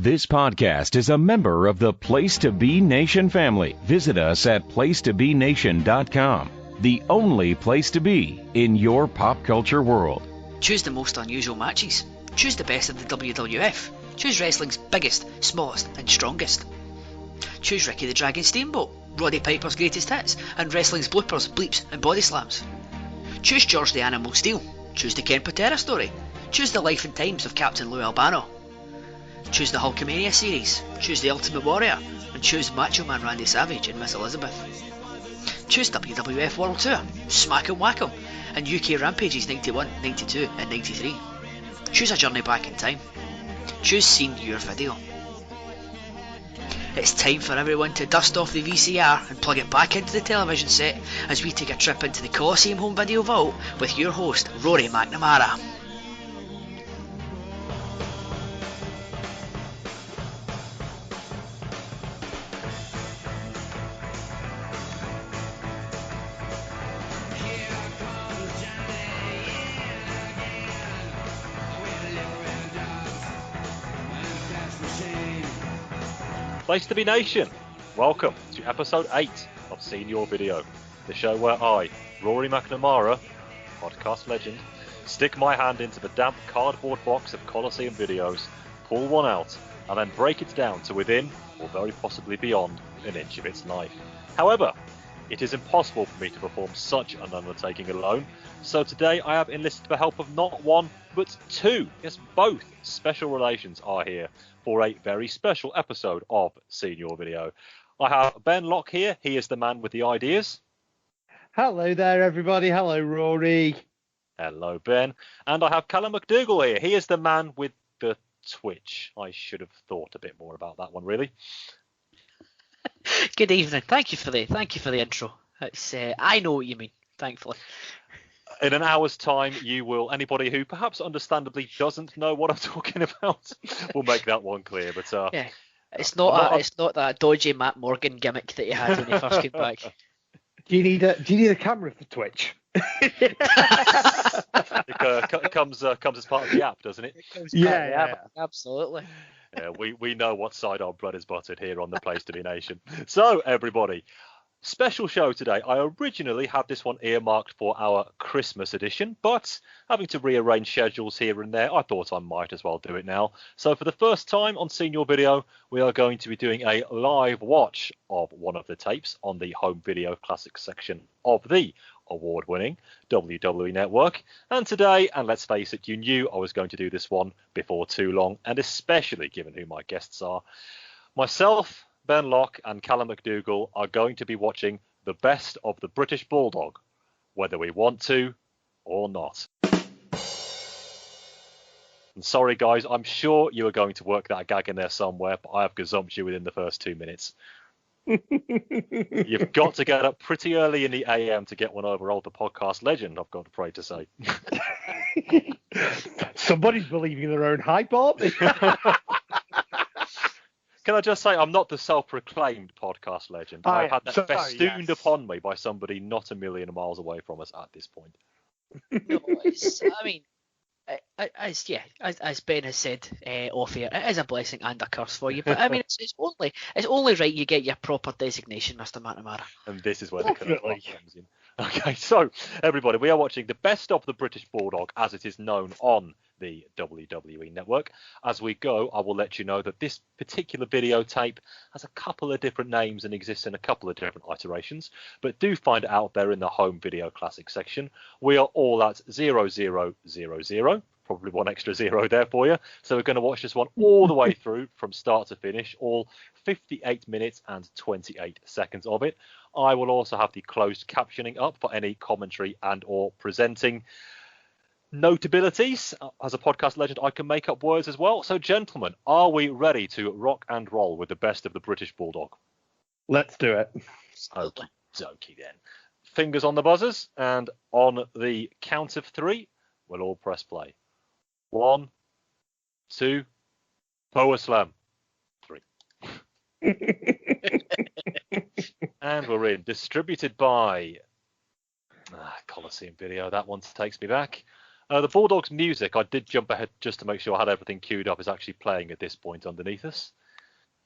This podcast is a member of the Place to Be Nation family. Visit us at placetobenation.com, the only place to be in your pop culture world. Choose the most unusual matches. Choose the best of the WWF. Choose wrestling's biggest, smallest and strongest. Choose Ricky the Dragon Steamboat, Roddy Piper's greatest hits, and wrestling's bloopers, bleeps and body slams. Choose George the Animal Steele. Choose the Ken Patera story. Choose the life and times of Captain Lou Albano. Choose the Hulkamania series. Choose the Ultimate Warrior. And choose Macho Man Randy Savage and Miss Elizabeth. Choose WWF World Tour, Smack 'em Whack 'em, and UK Rampages 91, 92 and 93. Choose a journey back in time. Choose Seen Your Video. It's time for everyone to dust off the VCR and plug it back into the television set as we take a trip into the Coliseum Home Video Vault with your host, Rory McNamara. Place to Be Nation, welcome to episode 8 of Seen Your Video, the show where I, Rory McNamara, podcast legend, stick my hand into the damp cardboard box of Coliseum videos, pull one out, and then break it down to within, or very possibly beyond, an inch of its life. However, it is impossible for me to perform such an undertaking alone, so today I have enlisted the help of not one, but two, yes, both special relations are here for a very special episode of Seen Your Video. I have Ben Locke here. He is the man with the ideas. Hello there, everybody. Hello, Rory. Hello, Ben. And I have Calum McDougall here. He is the man with the twitch. I should have thought a bit more about that one, really. Good evening. Thank you for the intro. It's I know what you mean, thankfully. In an hour's time, you will. Anybody who perhaps understandably doesn't know what I'm talking about will make that one clear. But yeah, it's not that dodgy Matt Morgan gimmick that you had when you first came back. Do you need a camera for Twitch? It comes as part of the app, doesn't it? Yeah, absolutely. Yeah, we know what side our bread is buttered here on the Place to Be Nation. So, everybody, special show today. I originally had this one earmarked for our Christmas edition, but having to rearrange schedules here and there, I thought I might as well do it now. So for the first time on Seen Your Video, we are going to be doing a live watch of one of the tapes on the home video classics section of the award-winning WWE Network. And today, and let's face it, you knew I was going to do this one before too long, and especially given who my guests are. Myself, Ben Locke and Calum McDougall are going to be watching the best of the British Bulldog, whether we want to or not. And sorry guys, I'm sure you are going to work that gag in there somewhere, but I have gazumped you within the first 2 minutes. You've got to get up pretty early in the AM to get one over old the podcast legend, I've got to pray to say. Somebody's believing their own hype, aren't they? Can I just say, I'm not the self-proclaimed podcast legend. I've had that festooned upon me by somebody not a million miles away from us at this point. No, I mean, as Ben has said off air, it is a blessing and a curse for you. But I mean, it's only right you get your proper designation, Mr. McNamara. And this is where the curse comes in. Okay, so everybody, we are watching the best of the British Bulldog, as it is known on the WWE Network. As we go, I will let you know that this particular videotape has a couple of different names and exists in a couple of different iterations, but do find it out there in the home video classic section. We are all at 0000, probably one extra zero there for you. So we're going to watch this one all the way through from start to finish, all 58 minutes and 28 seconds of it. I will also have the closed captioning up for any commentary and or presenting notabilities. As a podcast legend, I can make up words as well. So, gentlemen, are we ready to rock and roll with the best of the British Bulldog? Let's do it. Okie dokie then. Fingers on the buzzers, and on the count of 3, we'll all press play. 1, 2, power slam. 3. And we're in. Distributed by Coliseum Video. That one takes me back. The Bulldogs music, I did jump ahead just to make sure I had everything queued up, is actually playing at this point underneath us.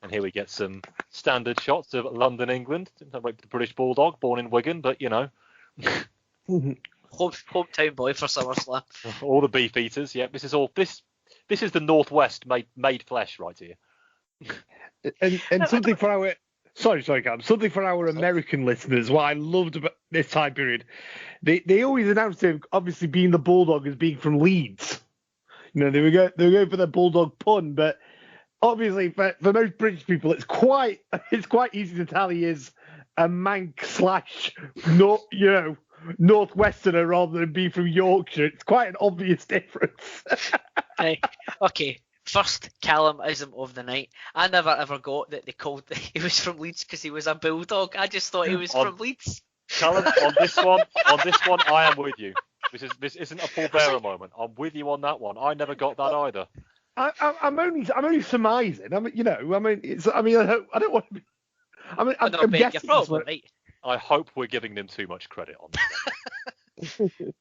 And here we get some standard shots of London, England. The British Bulldog, born in Wigan, but you know. Hometown boy for SummerSlam. All the beef eaters. Yeah, this is the Northwest made flesh right here. And something for our sorry, Calum. Something for our American listeners. What I loved about this time period, they always announced him obviously being the Bulldog as being from Leeds. You know, they were going for the Bulldog pun, but obviously for most British people, it's quite easy to tell he is a Manc / Northwesterner rather than be from Yorkshire. It's quite an obvious difference. Right. Okay. First Callum-ism of the night. I never ever got that they called he was from Leeds because he was a bulldog. I just thought he was from Leeds. Callum, on this one, I am with you. This isn't a Paul Bearer moment. I'm with you on that one. I never got that either. I'm only surmising. I mean, I don't want to be. I'm guessing. Right. I hope we're giving them too much credit on that. Because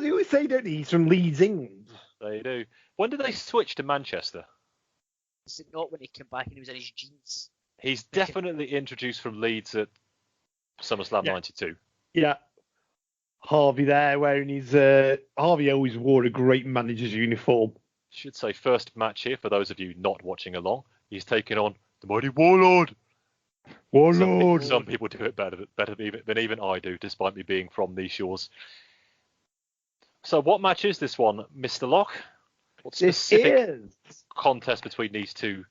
they always say, don't they, he's from Leeds, England. They do. When did they switch to Manchester? Is it not when he came back and he was in his jeans? He's definitely introduced from Leeds at SummerSlam 92. Yeah. Harvey there wearing his... Harvey always wore a great manager's uniform. Should say first match here, for those of you not watching along. He's taking on the Mighty Warlord. Warlord! Some people do it better than even I do, despite me being from these shores. So what match is this one, Mr. Locke? What specific contest between these two?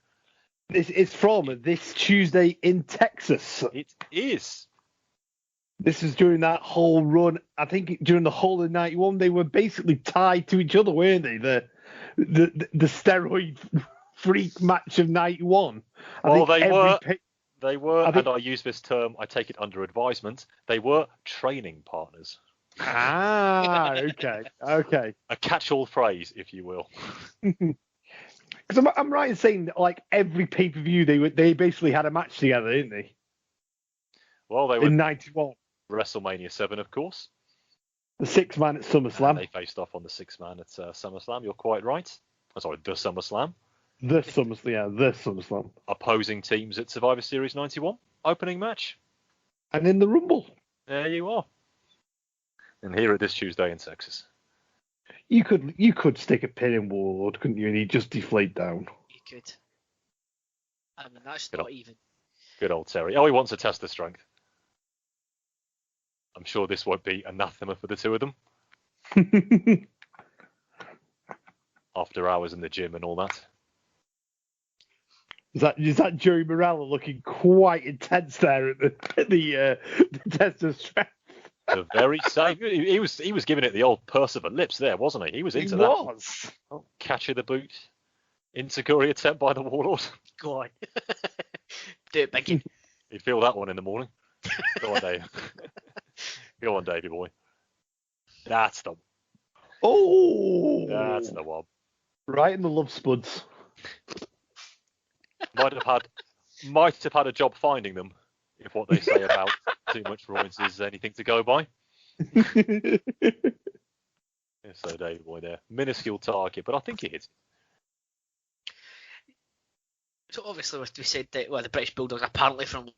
This is from this Tuesday in Texas. It is. This is during that whole run. I think during the whole of 91, they were basically tied to each other, weren't they? The steroid freak match of 91. Well, they were, and I use this term, I take it under advisement, they were training partners. Ah, okay. A catch-all phrase, if you will. Because I'm right in saying that, like, every pay-per-view, they basically had a match together, didn't they? Well, they were... In 91. WrestleMania 7, of course. The 6-man at SummerSlam. And they faced off on the 6-man at SummerSlam, you're quite right. Oh, sorry, the SummerSlam. The SummerSlam. Opposing teams at Survivor Series 91, opening match. And in the Rumble. There you are. And here at this Tuesday in Texas. You could stick a pin in Warlord, couldn't you? And he'd just deflate down. You could. I mean, that's not even. Good old Terry. Oh, he wants to test the strength. I'm sure this won't be anathema for the two of them. After hours in the gym and all that. Is that Joey Morella looking quite intense there at the test of strength? The very same. He was giving it the old purse of the lips there, wasn't he? He was into that. Oh, catch of the boot. Insecurity attempt by the Warlord. Go on. Do it, Biggie. You feel that one in the morning. Go on, Dave. Go on, Davey Boy. That's the one. Right in the love spuds. Might have had a job finding them, if what they say about too much roids is anything to go by. So Davey Boy there. Minuscule target, but I think it hit. So obviously we said that the British Bulldogs apparently from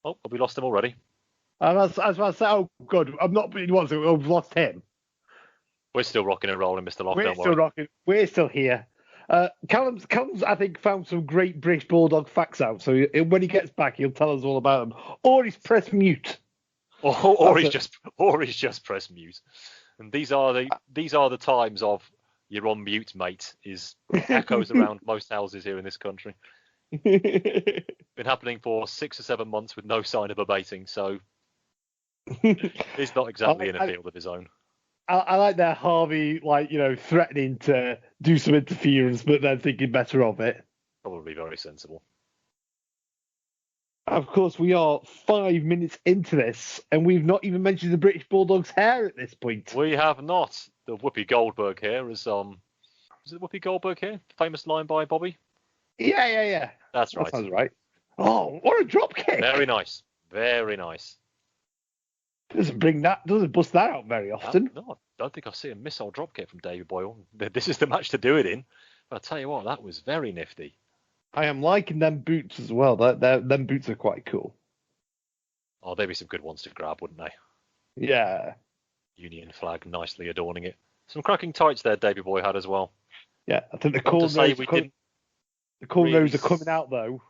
Oh, have we lost him already? I was about to say, oh, good. I'm not being one, so I've lost him. We're still rocking and rolling, Mr. Locke. We're still rocking. We're still here. Calum's, I think, found some great British Bulldog facts out. So when he gets back, he'll tell us all about them. Or he's pressed mute. Or he's just pressed mute. And these are the times of you're on mute, mate. Is echoes around most houses here in this country. Been happening for 6 or 7 months with no sign of abating. So he's not exactly in a field of his own. I like that Harvey, threatening to do some interference, but then thinking better of it. Probably very sensible. Of course, we are 5 minutes into this, and we've not even mentioned the British Bulldog's hair at this point. We have not. The Whoopi Goldberg hair is it Whoopi Goldberg hair? Famous line by Bobby? Yeah. That's right. That sounds right. Oh, what a drop kick! Very nice. Very nice. Doesn't bust that out very often. No, I don't think I've seen a missile drop kick from Davey Boy. This is the match to do it in. But I'll tell you what, that was very nifty. I am liking them boots as well. Them boots are quite cool. Oh, there'd be some good ones to grab, wouldn't they? Yeah. Union flag nicely adorning it. Some cracking tights there Davey Boy had as well. Yeah, I think the cornrows are coming out though.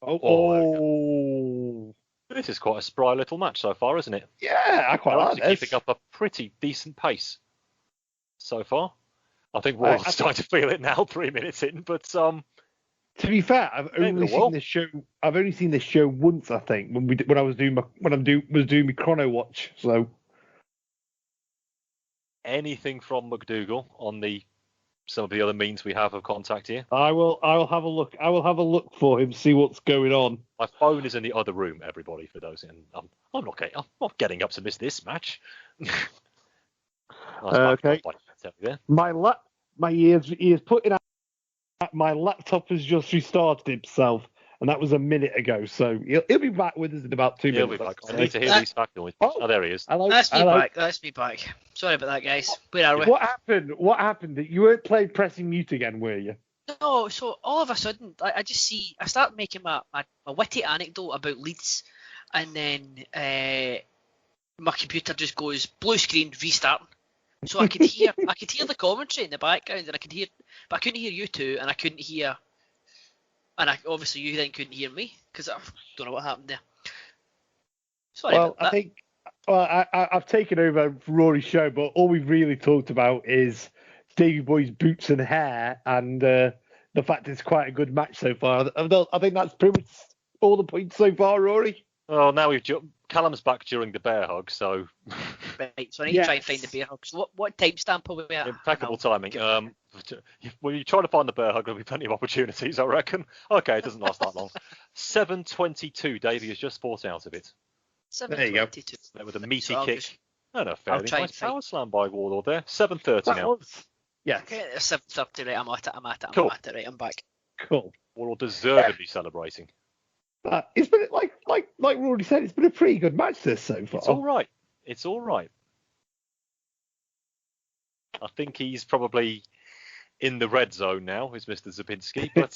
Oh. This is quite a spry little match so far, isn't it? Yeah, I quite like this. Keeping up a pretty decent pace so far. I think we're all starting to feel it now, 3 minutes in. But to be fair, I've only seen this show once. I think when I was doing my chrono watch. So anything from McDougall on some of the other means we have of contact here? I will have a look. I will have a look for him, see what's going on. My phone is in the other room, everybody. For those, and I'm not getting up to miss this match. Okay. My ears putting out. My laptop has just restarted itself, and that was a minute ago. So he'll be back with us in about 2 minutes. He'll be back. I need to hear these back noises. Oh, there he is. Hello. That's me back. Sorry about that, guys. Where are we? What happened? You weren't pressing mute again, were you? No, so all of a sudden, I start making my witty anecdote about Leeds, and then my computer just goes blue screen, restarting. So I could hear the commentary in the background, and but I couldn't hear you two, and I couldn't hear, obviously you then couldn't hear me because I don't know what happened there. Sorry about that. I've taken over Rory's show, but all we've really talked about is Davey Boy's boots and hair, and the fact it's quite a good match so far. I think that's pretty much all the points so far, Rory. Well, now Calum's back during the bear hug, so. Right, so I need to try and find the bear hug. So what timestamp are we at? Impeccable timing. When you try to find the bear hug, there'll be plenty of opportunities, I reckon. Okay, it doesn't last that long. 7:22. Davey has just fought out of it. 7:22. There you go. With a meaty kick. Fairly nice power slam by Warlord there. 7:30 now. Yeah. Okay, 7:30. Right, I'm at it. Cool. Right, I'm back. Cool. Warlord deservedly celebrating. It's been like Rory said, it's been a pretty good match this so far. It's all right. I think he's probably in the red zone now, is Mr. Zabinski, but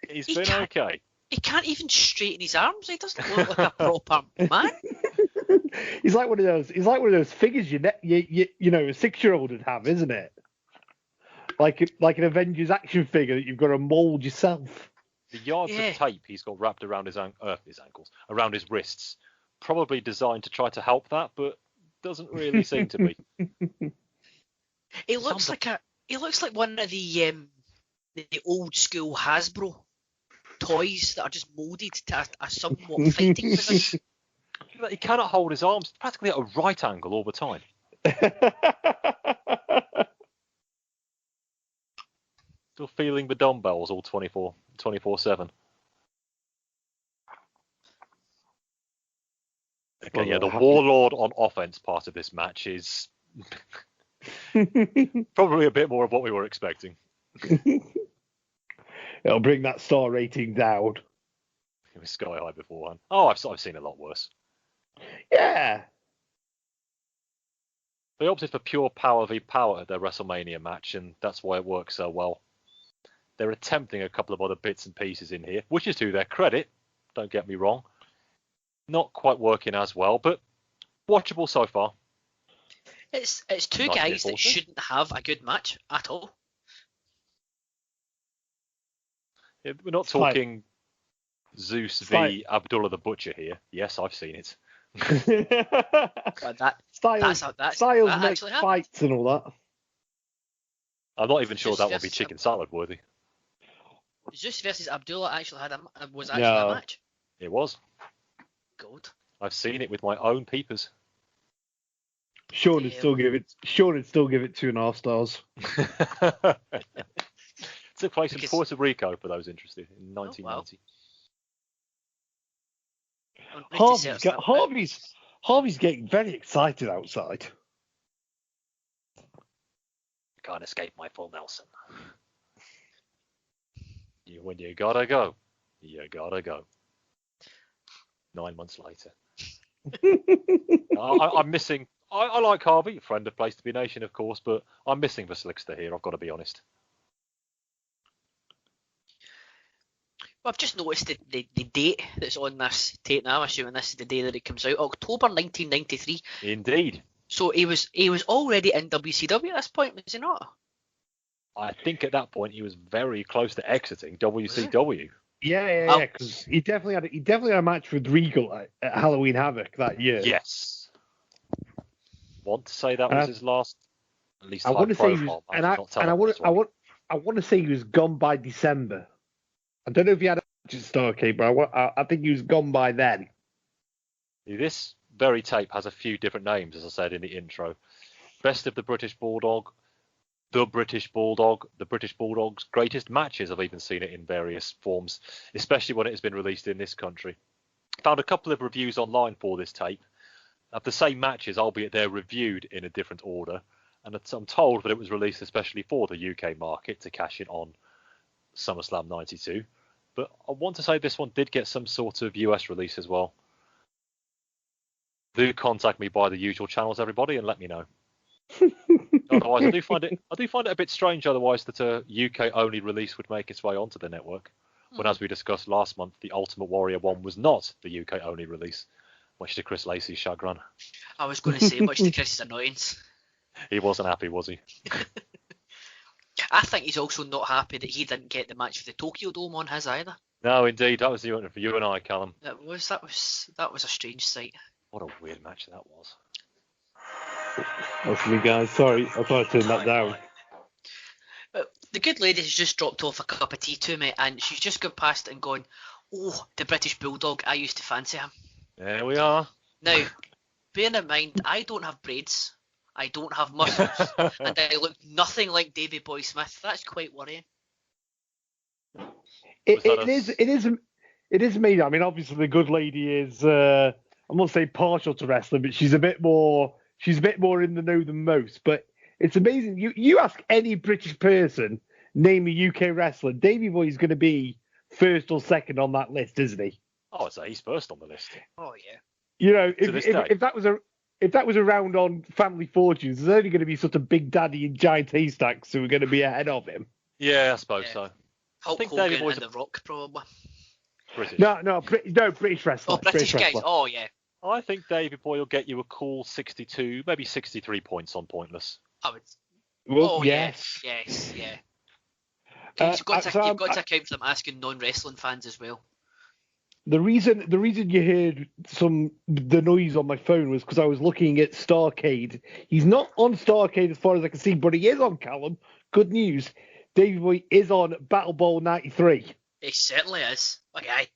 he's been okay. He can't even straighten his arms. He doesn't look like a proper man. He's like one of those figures you know a 6-year-old would have, isn't it? Like an Avengers action figure that you've got to mould yourself. The yards of tape he's got wrapped around his ankles, around his wrists, probably designed to try to help that, but doesn't really seem to be. He looks like one of the old school Hasbro toys that are just moulded to a somewhat fighting position. He cannot hold his arms practically at a right angle all the time. Still feeling the dumbbells all 24/7. Okay, the Warlord on offense part of this match is probably a bit more of what we were expecting. It'll bring that star rating down. It was sky high beforehand. Oh, I've seen a lot worse. Yeah. They opted for pure power v power at their WrestleMania match, and that's why it works so well. They're attempting a couple of other bits and pieces in here, which is to their credit, don't get me wrong. Not quite working as well, but watchable so far. It's two guys that shouldn't have a good match at all. Yeah, we're not talking Zeus v Abdullah the Butcher here. Yes, I've seen it. Styles make fights and all that. I'm not even sure that would be chicken salad worthy. Zeus versus Abdullah actually was a match. It was. Good. I've seen it with my own peepers. Sean would still give it 2.5 stars. Took place in Puerto Rico for those interested in 1990. Harvey's getting very excited outside. Can't escape my full Nelson. When you gotta go, You gotta go. 9 months later. I'm missing. I like Harvey, friend of Place to Be Nation, of course, but I'm missing the Slickster here. I've got to be honest. Well, I've just noticed the date that's on this tape now. I'm assuming this is the day that it comes out, October 1993. Indeed. So he was already in WCW at this point, was he not? I think at that point he was very close to exiting WCW. Yeah, because he definitely had a match with Regal at Halloween Havoc that year. Yes. Want to say that was his last, at least high profile match. I want to say he was gone by December. I don't know if he had a match at Starrcade, but I think he was gone by then. This very tape has a few different names, as I said in the intro. Best of the British Bulldog, the British Bulldog, the British Bulldog's greatest matches. I've even seen it in various forms, especially when it has been released in this country. Found a couple of reviews online for this tape of the same matches, albeit they're reviewed in a different order. And I'm told that it was released especially for the UK market to cash in on SummerSlam 92. But I want to say this one did get some sort of US release as well. Do contact me by the usual channels, everybody, and let me know. Otherwise, I do find it a bit strange. Otherwise, that a UK only release would make its way onto the network. When, as we discussed last month, the Ultimate Warrior 1 was not the UK only release, much to Chris Lacey's chagrin. I was going to say, much to Chris's annoyance. He wasn't happy, was he? I think he's also not happy that he didn't get the match for the Tokyo Dome on his either. No, indeed, that was for you and I, Calum. That was a strange sight. What a weird match that was. That's me, guys. Sorry, I thought I turned that down. The good lady has just dropped off a cup of tea to me, and she's just gone past and gone, "Oh, the British Bulldog, I used to fancy him." There we are. Now, bearing in mind, I don't have braids, I don't have muscles, and I look nothing like Davey Boy Smith. That's quite worrying. It is amazing. I mean, obviously the good lady is, I'm not saying partial to wrestling, but she's a bit more in the know than most. But it's amazing. You ask any British person, name a UK wrestler, Davey Boy is going to be first or second on that list, isn't he? Oh, I'd say he's first on the list. Oh yeah. You know, if that was around on Family Fortunes, there's only going to be sort of Big Daddy and Giant Haystacks who are going to be ahead of him. Yeah, I suppose so. Hulk Hogan and The Rock, probably. British. No, British wrestler. Oh, British guys. Oh, yeah. I think Davey Boy will get you a cool 62, maybe 63 points on Pointless. I would. Well, yes, yeah. You've got to account for them asking non-wrestling fans as well. The reason you heard the noise on my phone was because I was looking at Starrcade. He's not on Starrcade as far as I can see, but he is on Calum. Good news. Davey Boy is on Battle Bowl 93. He certainly is. Okay.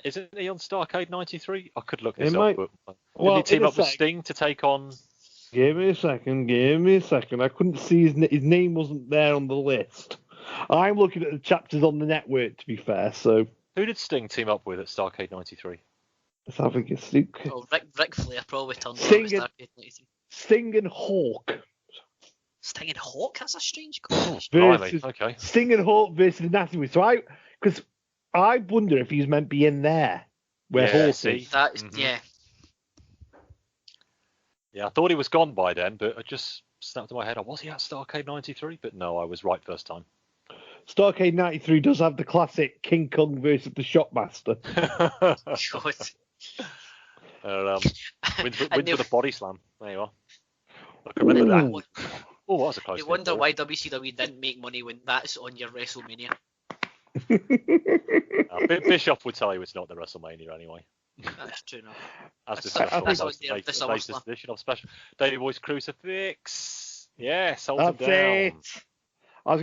Isn't he on Starrcade 93? I could look this up. But did he team up with Sting to take on? Give me a second. I couldn't see his name wasn't there on the list. I'm looking at the chapters on the network, to be fair. So who did Sting team up with at Starrcade 93? Let's have a look. Oh, Ric Flair probably turned Sting on Starrcade 93. Sting and Hawk. Sting and Hawk? That's a strange combination. Okay. Sting and Hawk versus Anatomy. So because I wonder if he's meant to be in there where Hawk is. That is, yeah. Yeah, I thought he was gone by then, but I just snapped in my head. Was he at Starrcade 93? But no, I was right first time. Starrcade 93 does have the classic King Kong versus the Shopmaster. God. Wins with a body slam. There you are. I can remember that. Oh, that was a close. You wonder why WCW didn't make money when that's on your WrestleMania. Bischoff would tell you it's not the WrestleMania anyway. That's true enough. As discussed the latest edition of Special Davey Boy's Crucifix. Yes, hold him down. It. I was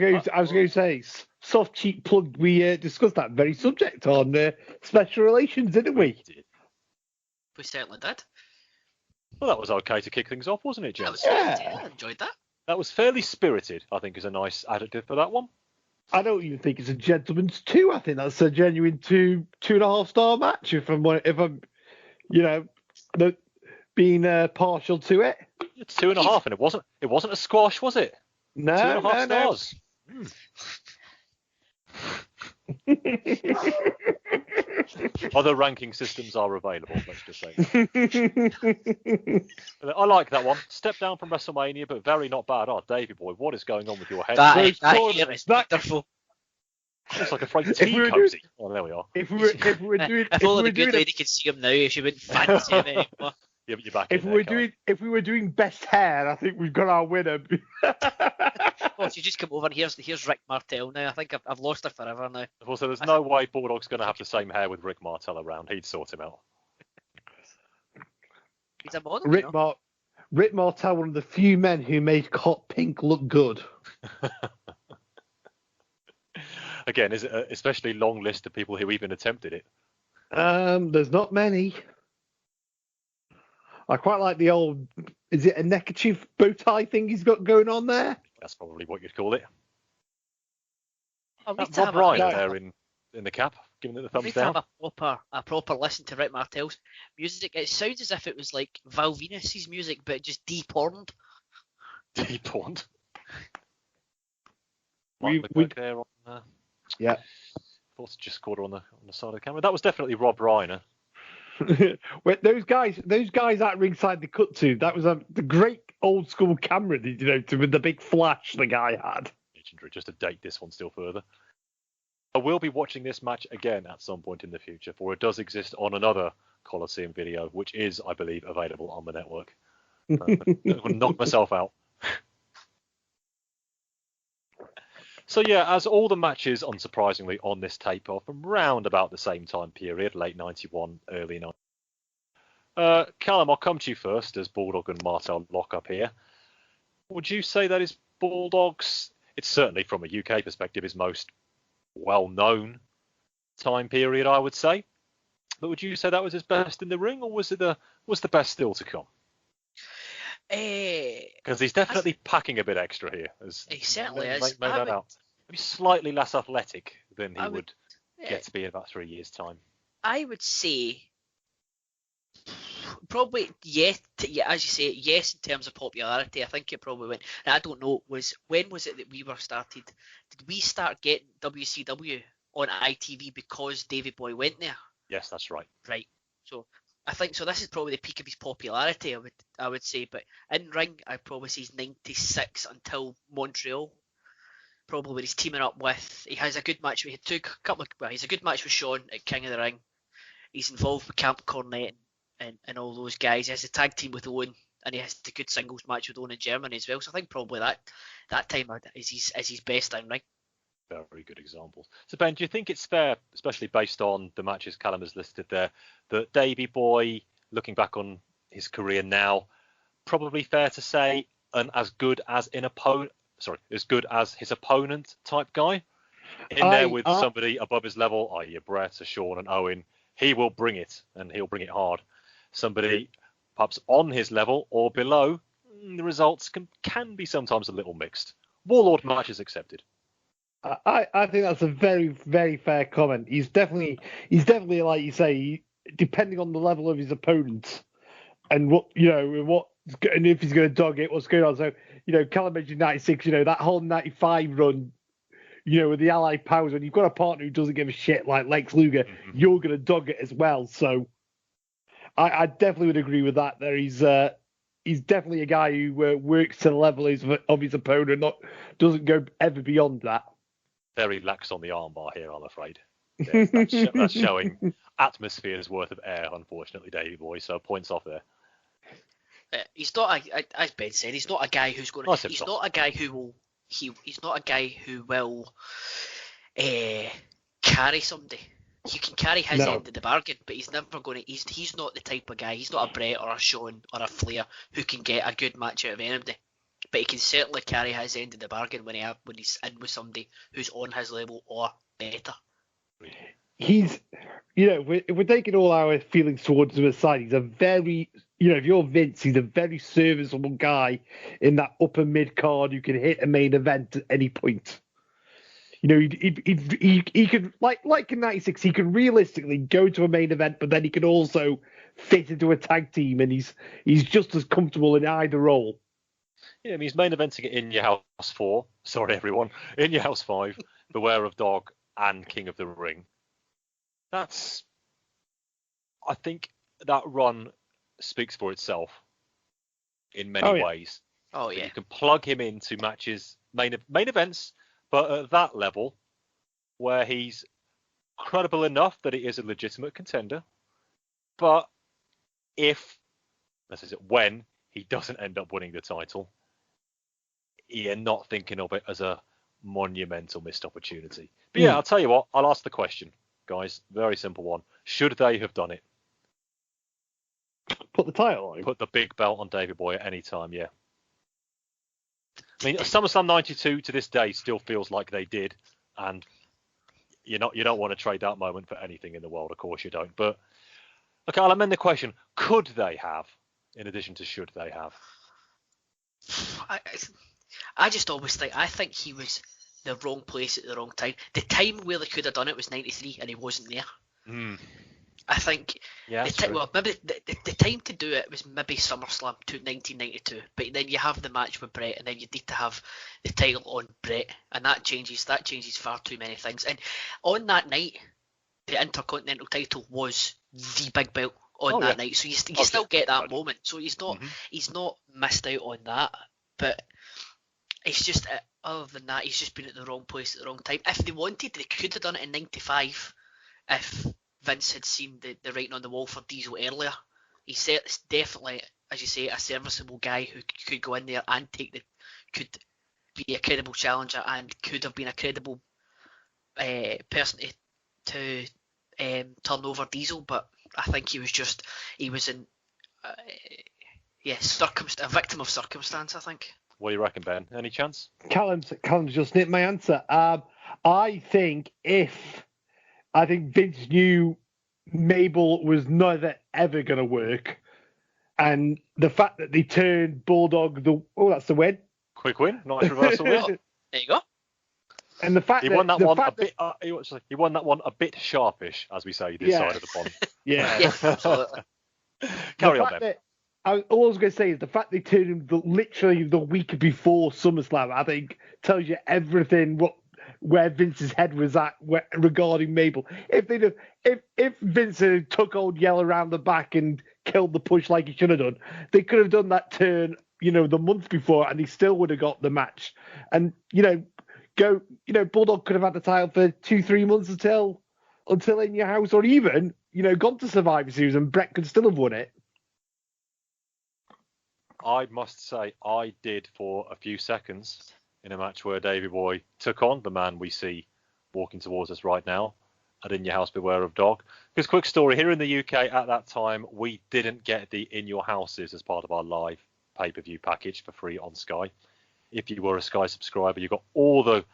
going to say, soft cheap plug. We discussed that very subject on Special Relations, didn't we? We certainly did. Well, that was okay to kick things off, wasn't it, gents? Yeah, I enjoyed that. That was fairly spirited, I think, is a nice adjective for that one. I don't even think it's a gentleman's 2. I think that's a genuine 2.5 star match. If I'm being partial to it. It's 2.5, and it wasn't a squash, was it? No, 2.5 stars. Other ranking systems are available, let's just say. I like that one. Step down from WrestleMania, but very not bad. Oh, Davey Boy, what is going on with your head? That here is wonderful. Looks like a fried tea cozy. Oh, there we are. If only the good lady could see him now, she wouldn't fancy him anymore. Yeah, but you're back if we were doing best hair, I think we've got our winner. Well, she just come over and here's Rick Martel now. I think I've lost her forever now. Also, there's no way Bulldog's going to have the same hair with Rick Martel around. He'd sort him out. He's a model, Rick Martel, one of the few men who made hot pink look good. Again, is it an especially long list of people who even attempted it? There's not many. I quite like the old, is it a neckerchief bow tie thing he's got going on there? That's probably what you'd call it. Rob Ryan there in the cap, giving it the thumbs down. Have a proper listen to Rick Martel's music. It sounds as if it was like Val Venus's music, but just deporned. Deporned? We there on, yeah. Thought it just caught her on the side of the camera. That was definitely Rob Reiner. those guys at ringside they cut to, that was the great old school camera, with the big flash the guy had. Legendary. Just to date this one still further, I will be watching this match again at some point in the future, for it does exist on another Coliseum video, which is, I believe, available on the network. I'm going to knock myself out. So yeah, as all the matches, unsurprisingly, on this tape are from round about the same time period, late 91, early 90. Calum, I'll come to you first, as Bulldog and Martel lock up here. Would you say that is Bulldog's, it's certainly from a UK perspective, his most well-known time period, I would say. But would you say that was his best in the ring, or was the best still to come? Because he's definitely packing a bit extra here. He certainly is. Maybe slightly less athletic than he would get to be in about 3 years' time. I would say probably yes. As you say, yes in terms of popularity. I think it probably went. I don't know. When was it that we were started? Did we start getting WCW on ITV because Davey Boy went there? Yes, that's right. Right. So I think so. This is probably the peak of his popularity. I would say, but in ring, I probably say he's 96 until Montreal. Probably where he's teaming up with. He has a good match. He's a good match with Sean at King of the Ring. He's involved with Camp Cornette and all those guys. He has a tag team with Owen, and he has a good singles match with Owen in Germany as well. So I think probably that time is his best in ring. Very good example. So Ben, do you think it's fair, especially based on the matches Calum has listed there, that Davey Boy, looking back on his career now, probably fair to say as good as his opponent type guy? There with somebody above his level, i.e. Brett, a Sean and Owen, he will bring it, and he'll bring it hard. Somebody perhaps on his level or below, the results can be sometimes a little mixed. Warlord matches accepted. I think that's a very, very fair comment. He's definitely like you say, depending on the level of his opponent and and if he's going to dog it, what's going on. So, Calum mentioned 96, that whole 95 run, with the Allied powers, when you've got a partner who doesn't give a shit like Lex Luger, you're going to dog it as well. So I definitely would agree with that. He's definitely a guy who works to the level of his opponent, doesn't go ever beyond that. Very lax on the armbar here, I'm afraid. That's showing atmosphere's worth of air, unfortunately, Davey Boy. So points off there. He's not, as Ben said, he's not a guy who's going to. He's not a guy who will. He's not a guy who will carry somebody. He can carry his end of the bargain, but he's never going to. He's not the type of guy. He's not a Brett or a Sean or a Flair who can get a good match out of anybody. But he can certainly carry his end of the bargain when he's in with somebody who's on his level or better. He's, if we're taking all our feelings towards him aside, he's a very, if you're Vince, he's a very serviceable guy in that upper mid card who can hit a main event at any point. He could, like in 96, he could realistically go to a main event, but then he could also fit into a tag team, and he's just as comfortable in either role. Yeah, I mean, he's main eventing it in your house 4. Sorry, everyone. In your house 5. Beware of Dog. and King of the Ring. I think that run speaks for itself in many ways. Oh yeah. You can plug him into matches, main events, but at that level where he's credible enough that he is a legitimate contender. But when he doesn't end up winning the title, you're not thinking of it as a monumental missed opportunity. But yeah, I'll tell you what, I'll ask the question, guys. Very simple one. Should they have done it? Put the title on him. Put the big belt on Davey Boy at any time, yeah. I mean, SummerSlam 92 to this day still feels like they did, and you don't want to trade that moment for anything in the world. Of course you don't. But okay, I'll amend the question. Could they have, in addition to should they have? I just always think he was the wrong place at the wrong time. The time where they could have done it was 93, and he wasn't there. I think maybe the time to do it was maybe SummerSlam to 1992, but then you have the match with Brett, and then you need to have the title on Brett, and that changes far too many things. And on that night, the Intercontinental title was the big belt on that night, so you still get that moment. So he's not missed out on that, but it's just other than that, he's just been at the wrong place at the wrong time. If they wanted, they could have done it in 95 if Vince had seen the writing on the wall for Diesel earlier. He's definitely, as you say, a serviceable guy who could go in there and could be a credible challenger and could have been a credible person to turn over Diesel. But I think he was in a victim of circumstance, I think. What do you reckon, Ben? Any chance? Calum's just nicked my answer. I think Vince knew Mabel was never ever going to work, and the fact that they turned Bulldog that's the win. Quick win, nice reversal. There you go. And the fact he won that one a bit sharpish, as we say this side of the pond. Yeah, absolutely. Carry on, Ben. All I was going to say is the fact they turned him literally the week before SummerSlam, I think, tells you everything where Vince's head was at regarding Mabel. If Vince had took old Yell around the back and killed the push like he should have done, they could have done that turn, the month before, and he still would have got the match. And Bulldog could have had the title for 2-3 months until In Your House, or even gone to Survivor Series, and Brett could still have won it. I must say, I did for a few seconds in a match where Davey Boy took on the man we see walking towards us right now at In Your House Beware of Dog. Because quick story, here in the UK at that time, we didn't get the In Your Houses as part of our live pay-per-view package for free on Sky. If you were a Sky subscriber, you got all the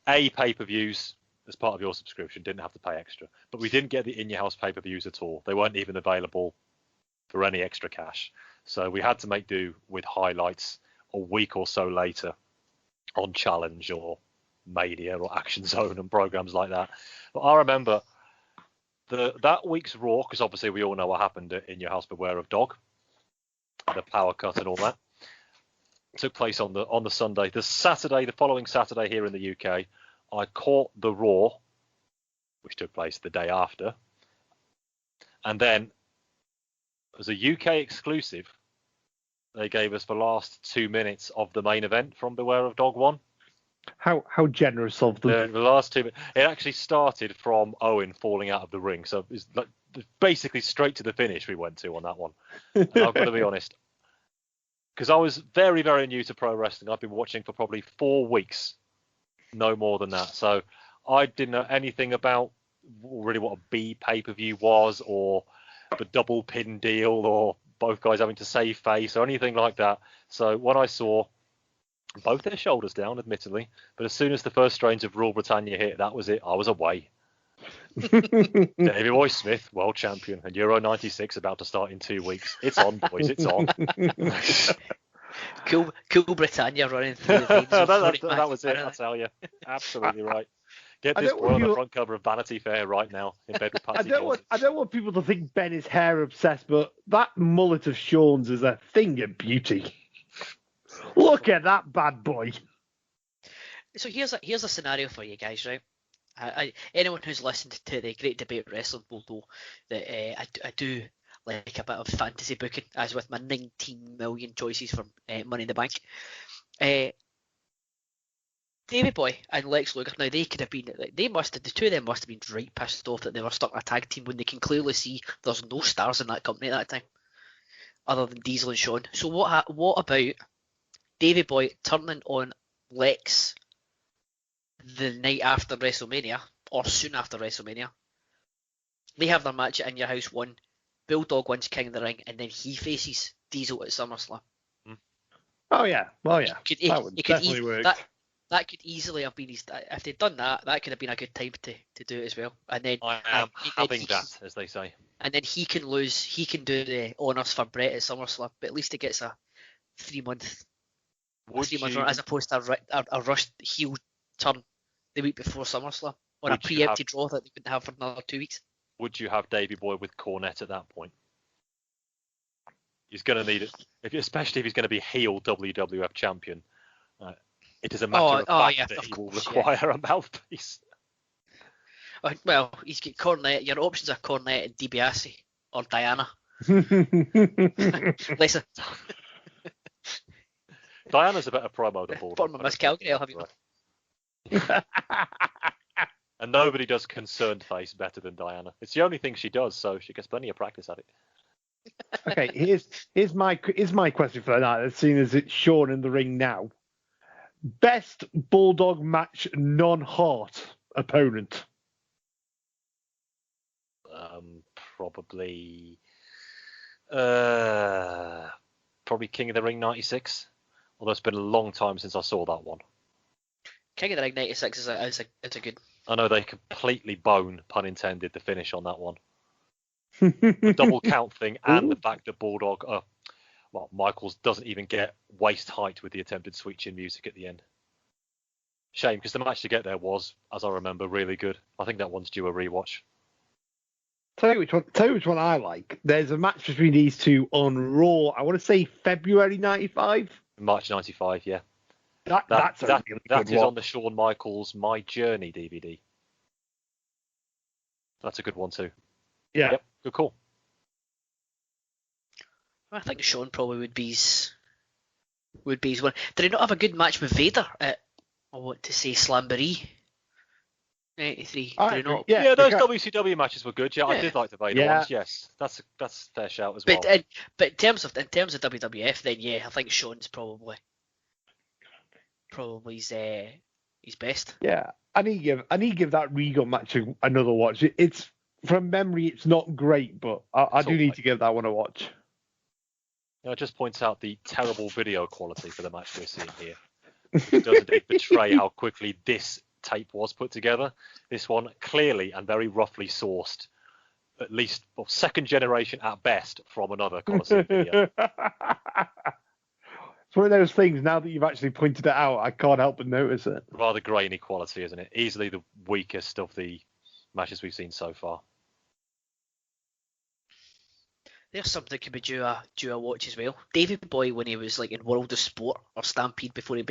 pay-per-views as part of your subscription, didn't have to pay extra. But we didn't get the In Your House pay-per-views at all. They weren't even available for any extra cash. So we had to make do with highlights a week or so later on Challenge or Mania or Action Zone and programs like that. But I remember that week's Raw, because obviously we all know what happened in Your House Beware of Dog, the power cut and all that, took place on the Sunday. The following Saturday here in the UK, I caught the Raw, which took place the day after, and then as a UK exclusive, they gave us the last 2 minutes of the main event from Beware of Dog 1. How generous of them. The last 2 minutes. It actually started from Owen falling out of the ring. So it's like basically straight to the finish we went to on that one. And I've got to be honest, because I was very, very new to pro wrestling. I've been watching for probably 4 weeks, no more than that. So I didn't know anything about really what a B pay-per-view was, or the double pin deal, or both guys having to save face or anything like that. So when I saw both their shoulders down, admittedly, but as soon as the first strains of Rule Britannia hit, that was it. I was away. Davey Boy Smith, world champion, and Euro 96 about to start in 2 weeks. It's on, boys. It's on. Cool Britannia running through the veins. that was it, I tell you. Absolutely right. Get this boy on the front cover of Vanity Fair right now in bed with Patsy. I don't want people to think Ben is hair obsessed, but that mullet of Sean's is a thing of beauty. Look at that bad boy. So here's a scenario for you guys, right? Anyone who's listened to the Great Debate Wrestling will know that I do like a bit of fantasy booking, as with my 19 million choices for Money in the Bank. Davey Boy and Lex Luger, now they could have been, the two of them must have been right pissed off that they were stuck in a tag team when they can clearly see there's no stars in that company at that time, other than Diesel and Shawn. So what about Davey Boy turning on Lex the night after WrestleMania, or soon after WrestleMania? They have their match at In Your House 1, Bulldog wins King of the Ring, and then he faces Diesel at SummerSlam. Oh yeah, well yeah, that would definitely work. That could easily have been if they'd done that. That could have been a good time to do it as well. And then I am having that, as they say. And then he can lose. He can do the honours for Brett at SummerSlam, but at least he gets a 3-month run, as opposed to a rushed heel turn the week before SummerSlam, or a preempted draw that they wouldn't have for another 2 weeks. Would you have Davey Boy with Cornette at that point? He's going to need it, especially if he's going to be heel WWF champion. It is a matter of fact that he will require a mouthpiece. Well, he's got Cornette. Your options are Cornette and DiBiase or Diana. Listen. Diana's a better promo than Bulldog. Former Miss Calgary, I'll have you know. And nobody does concerned face better than Diana. It's the only thing she does, so she gets plenty of practice at it. Okay, here's my question for the night, seeing as it's Shawn in the ring now. Best Bulldog match non-Hart opponent? Probably King of the Ring 96. Although it's been a long time since I saw that one. King of the Ring 96 is a good. I know they completely bone, pun intended, the finish on that one. The double count thing and the fact that Bulldog, Michaels doesn't even get waist height with the attempted sweet chin music at the end. Shame, because the match to get there was, as I remember, really good. I think that one's due a rewatch. Tell you which one I like. There's a match between these two on Raw. I want to say February '95. March '95, yeah. That is on the Shawn Michaels My Journey DVD. That's a good one too. Yeah. Yep, good call. I think Shawn probably would be his one. Did he not have a good match with Vader at, I want to say, Slamboree 93? Yeah, those WCW matches were good. Yeah, I did like the Vader ones. Yes, that's a fair shout as well. But in terms of WWF, then yeah, I think Shawn's probably his best. Yeah, I need to give that Regal match another watch. It's from memory, it's not great, but I do need to give that one a watch. It just points out the terrible video quality for the match we're seeing here. It does indeed betray how quickly this tape was put together. This one clearly and very roughly sourced, at least second generation at best, from another Coliseum video. It's one of those things, now that you've actually pointed it out, I can't help but notice it. Rather grainy quality, isn't it? Easily the weakest of the matches we've seen so far. There's something that could be due a watch as well. Davey Boy, when he was like in World of Sport or Stampede before he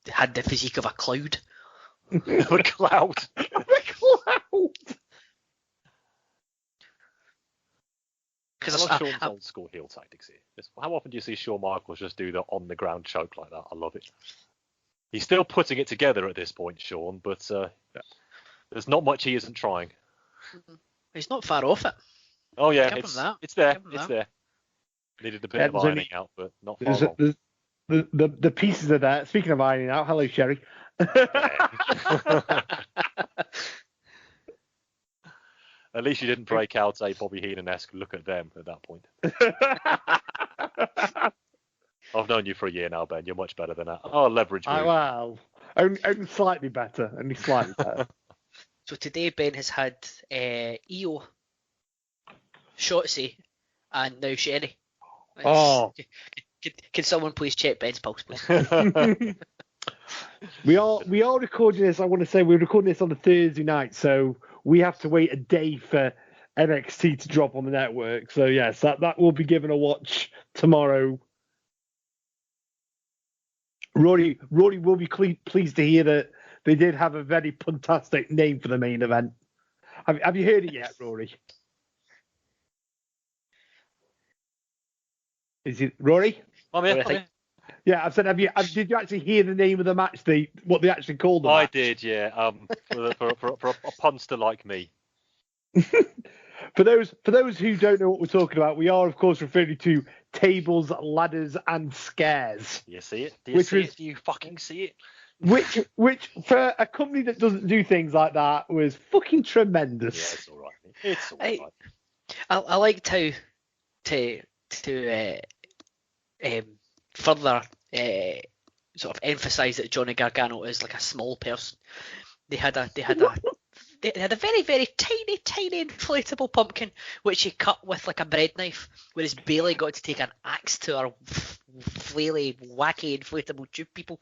had the physique of a cloud. A cloud. Because I love Shawn's old school heel tactics here. How often do you see Shawn Michaels just do the on the ground choke like that? I love it. He's still putting it together at this point, Shawn, but there's not much he isn't trying. He's not far off it. Oh yeah, it's there. It's there. Needed a bit of ironing out, but not far off. The pieces of that. Speaking of ironing out, hello Sherry. At least you didn't break out a Bobby Heenan-esque look at them at that point. I've known you for a year now, Ben. You're much better than that. Oh, leverage move. Wow. Only slightly better. Only slightly better. So today Ben has had EO, Shotzi, and now Sherry. Can someone please check Ben's pulse, please? We are recording this. I want to say we're recording this on a Thursday night, so we have to wait a day for NXT to drop on the network. So yes, that will be given a watch tomorrow. Rory will be pleased to hear that they did have a very fantastic name for the main event. Have you heard it yet, Rory? Is it Rory? I'm here. Yeah, I said, did you actually hear the name of the match? What they actually called the match? I did, yeah. For a punster like me. For those who don't know what we're talking about, we are of course referring to tables, ladders, and scares. You see it? Do you fucking see it? Which for a company that doesn't do things like that was fucking tremendous. Yeah, it's all right. It's all right. I liked how to further sort of emphasise that Johnny Gargano is like a small person. They had a very, very tiny, tiny inflatable pumpkin which he cut with like a bread knife, whereas Bailey got to take an axe to her flaily, wacky inflatable tube people.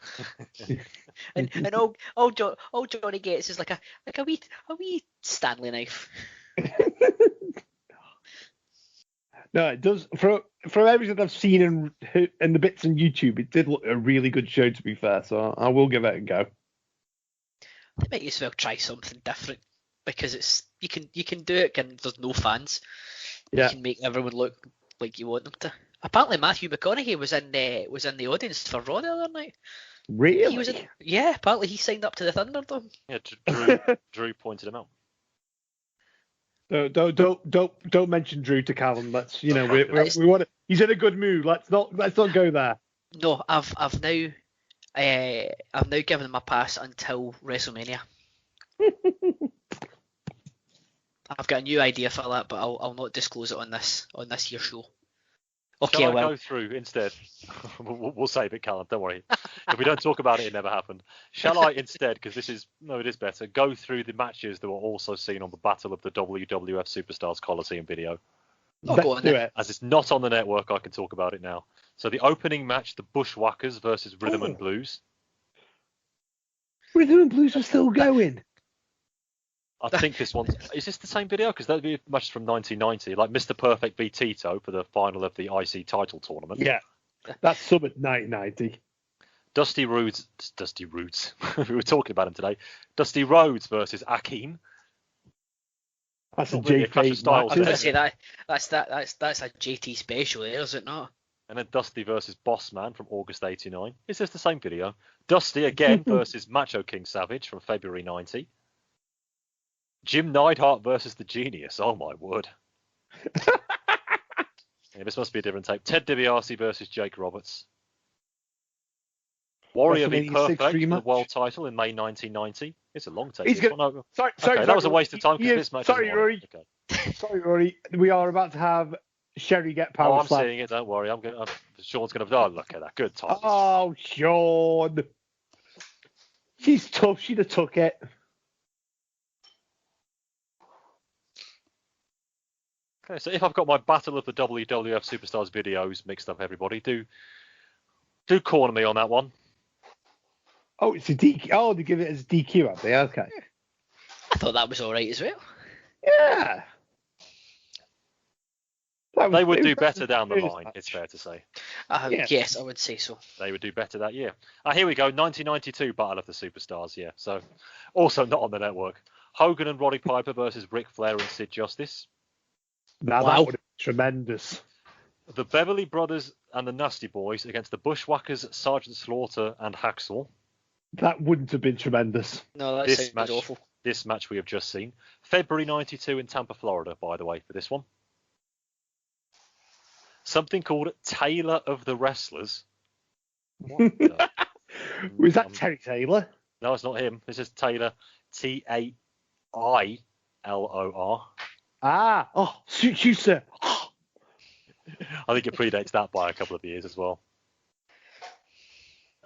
and all Johnny gets is like a wee Stanley knife. No, it does. From everything I've seen in the bits on YouTube, it did look a really good show, to be fair. So I will give it a go. They might as well try something different because you can do it and there's no fans. Yeah. You can make everyone look like you want them to. Apparently Matthew McConaughey was in the audience for Raw the other night. Really? Apparently he signed up to the Thunderdome. Yeah, Drew pointed him out. Don't mention Drew to Calum. Let's we want to. He's in a good mood. Let's not go there. No, I've now given him a pass until WrestleMania. I've got a new idea for that, but I'll not disclose it on this here show. Okay, Shall I go through instead? We'll save it, Calum. Don't worry. If we don't talk about it, it never happened. Shall I instead? Because it is better. Go through the matches that were also seen on the Battle of the WWF Superstars Coliseum video. Go on then. As it's not on the network, I can talk about it now. So the opening match, the Bushwhackers versus Rhythm and Blues. Rhythm and Blues are still going. I think this one's... Is this the same video? Because that'd be matches from 1990, like Mr. Perfect v Tito for the final of the IC title tournament. Yeah, that's Summit 1990. Dusty Rhodes. We were talking about him today. Dusty Rhodes versus Akeem. That's a JT style. I was going to say that's a JT special, is it not? And then Dusty versus Bossman from August 89. Is this the same video? Dusty again versus Macho King Savage from February 90. Jim Neidhart versus the Genius. Oh my word. Yeah, this must be a different tape. Ted DiBiase versus Jake Roberts. Warrior v Perfect for the world title in May 1990. It's a long tape. Sorry, that was a waste of time because this match. Sorry, Rory. Okay. Sorry, Rory. We are about to have Sherry get power slam. I'm seeing it. Don't worry. Sean's going to. Oh, look at that. Good time. Oh, Sean. She's tough. She'd have took it. Okay, so if I've got my Battle of the WWF Superstars videos mixed up, everybody, do corner me on that one. Oh, it's a DQ. Oh, they give it as DQ, have they? Okay. I thought that was all right as well. Yeah. They would do better down the line, it's fair to say. Yes, I would say so. They would do better that year. Here we go, 1992 Battle of the Superstars, yeah. So, also not on the network. Hogan and Roddy Piper versus Ric Flair and Sid Justice. Now that would have been tremendous. The Beverly Brothers and the Nasty Boys against the Bushwhackers, Sergeant Slaughter and Hacksaw. That wouldn't have been tremendous. No, that sounds awful. This match we have just seen. February 92 in Tampa, Florida, by the way, for this one. Something called Taylor of the Wrestlers. What the... Was that Terry Taylor? No, it's not him. This is Taylor, Tailor. Suits you, sir. I think it predates that by a couple of years as well.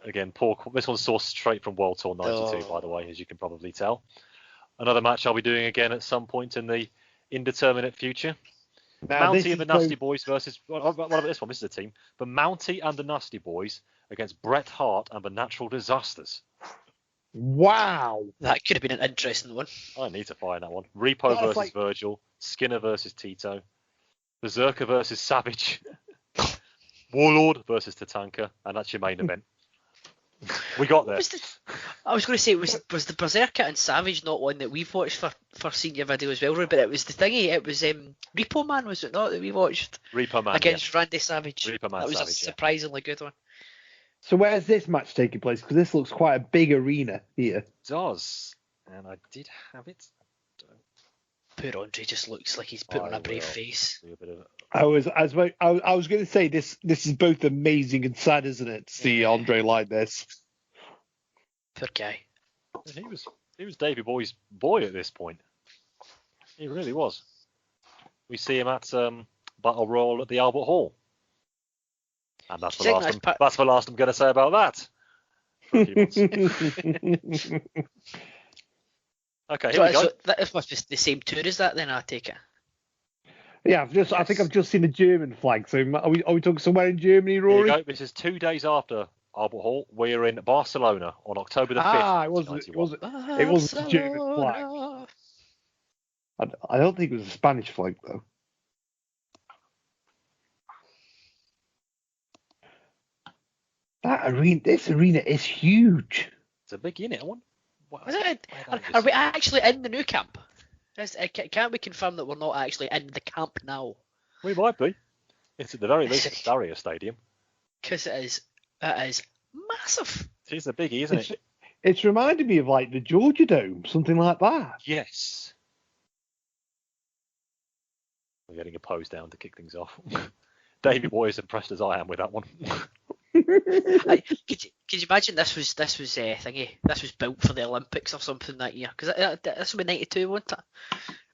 Again, this one's sourced straight from World Tour 92, by the way, as you can probably tell. Another match I'll be doing again at some point in the indeterminate future. Now, Mountie and the Nasty Boys versus... What about this one? This is a team. The Mountie and the Nasty Boys against Bret Hart and the Natural Disasters. Wow. That could have been an interesting one. I need to find that one. Repo versus Virgil. Skinner versus Tito. Berserker versus Savage. Warlord versus Tatanka. And that's your main event. We got there. I was going to say, was the Berserker and Savage not one that we've watched for senior video as well, Roy? But it was the thingy. It was Repo Man, was it not, that we watched? Repo Man against Randy Savage. Repo Man that was Savage, a surprisingly good one. So where's this match taking place? Because this looks quite a big arena here. It does, and I did have it. Poor Andre just looks like he's put on a brave face. I was going to say this is both amazing and sad, isn't it? To see Andre like this. Poor guy. He was Davey Boy's boy at this point. He really was. We see him at Battle Royal at the Albert Hall. And that's the last I'm going to say about that. For a few months. Okay, here we go. So that must be the same tour as that, then, I take it. Yeah, I think I've just seen a German flag. So are we talking somewhere in Germany, Rory? Here you go. This is 2 days after Albert Hall. We're in Barcelona on October the 5th. It was a German flag. I don't think it was a Spanish flag, though. This arena is huge. It's a big unit, one. Are we actually in the new camp? Can't we confirm that we're not actually in the camp now? We might be. It's at the very least Daria Stadium. Because it is massive. It's a biggie, isn't it? It's reminded me of like the Georgia Dome, something like that. Yes. We're getting a pose down to kick things off. Davey Boy is impressed as I am with that one. Could you imagine this was thingy? This was built for the Olympics or something that year? Because this was '92, wasn't it?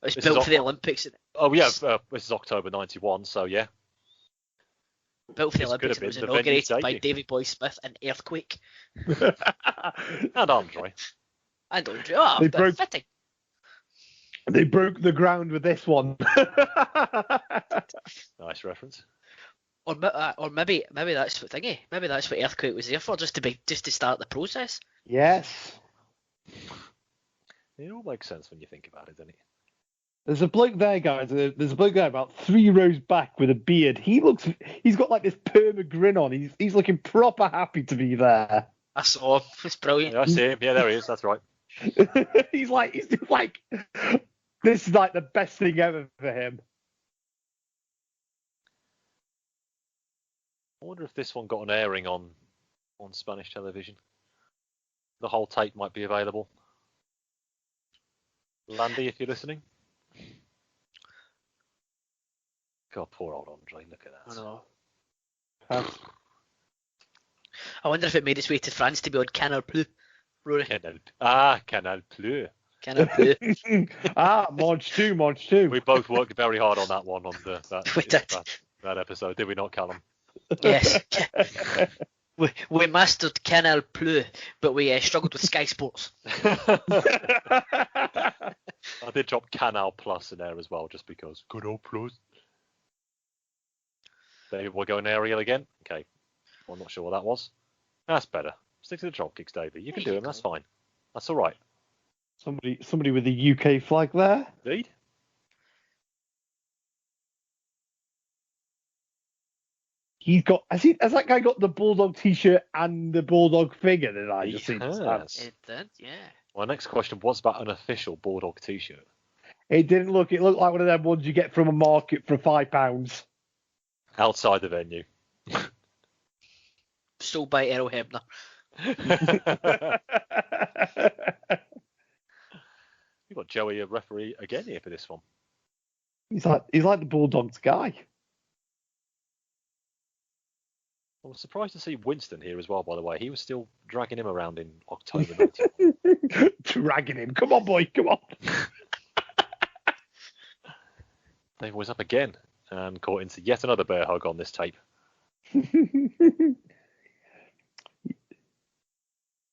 It was built for the Olympics. Oh yeah, this is October '91, so yeah. Built for the Olympics. It was inaugurated by Davey Boy Smith and Earthquake. And Andre. Oh, fitting. They broke the ground with this one. Nice reference. Or maybe that's what thingy. Maybe that's what Earthquake was there for, just to start the process. Yes. It all makes sense when you think about it, doesn't it? There's a bloke there, guys. There's a bloke there about 3 rows back with a beard. He's got like this perma grin on. He's looking proper happy to be there. I saw him. It's brilliant. Yeah, I see him. Yeah, there he is. That's right. he's just like, this is like the best thing ever for him. I wonder if this one got an airing on Spanish television. The whole tape might be available. Landy, if you're listening. God, poor old Andre. Look at that. I know. I wonder if it made its way to France to be on Canal Plus. Rory. Canal Plus. Canal Plus. March 2. We both worked very hard on that one that episode, did we not, Calum? Yes. we mastered Canal Plus, but we struggled with Sky Sports. I did drop Canal Plus in there as well, just because. Canal Plus. David, we're going aerial again. Okay. I'm not sure what that was. That's better. Stick to the drop kicks, Davey. You can do them. That's fine. That's all right. Somebody with a UK flag there. Indeed. Has that guy got the Bulldog t-shirt and the Bulldog figure that I just seen? It did, yeah. My next question was about an official Bulldog t-shirt. It looked like one of them ones you get from a market for £5. Outside the venue. Sold by Errol Hebner. You've got Joey, a referee, again here for this one. He's like the Bulldogs guy. I was surprised to see Winston here as well, by the way. He was still dragging him around in October 91. Dragging him. Come on, boy. Come on. Dave was up again and caught into yet another bear hug on this tape.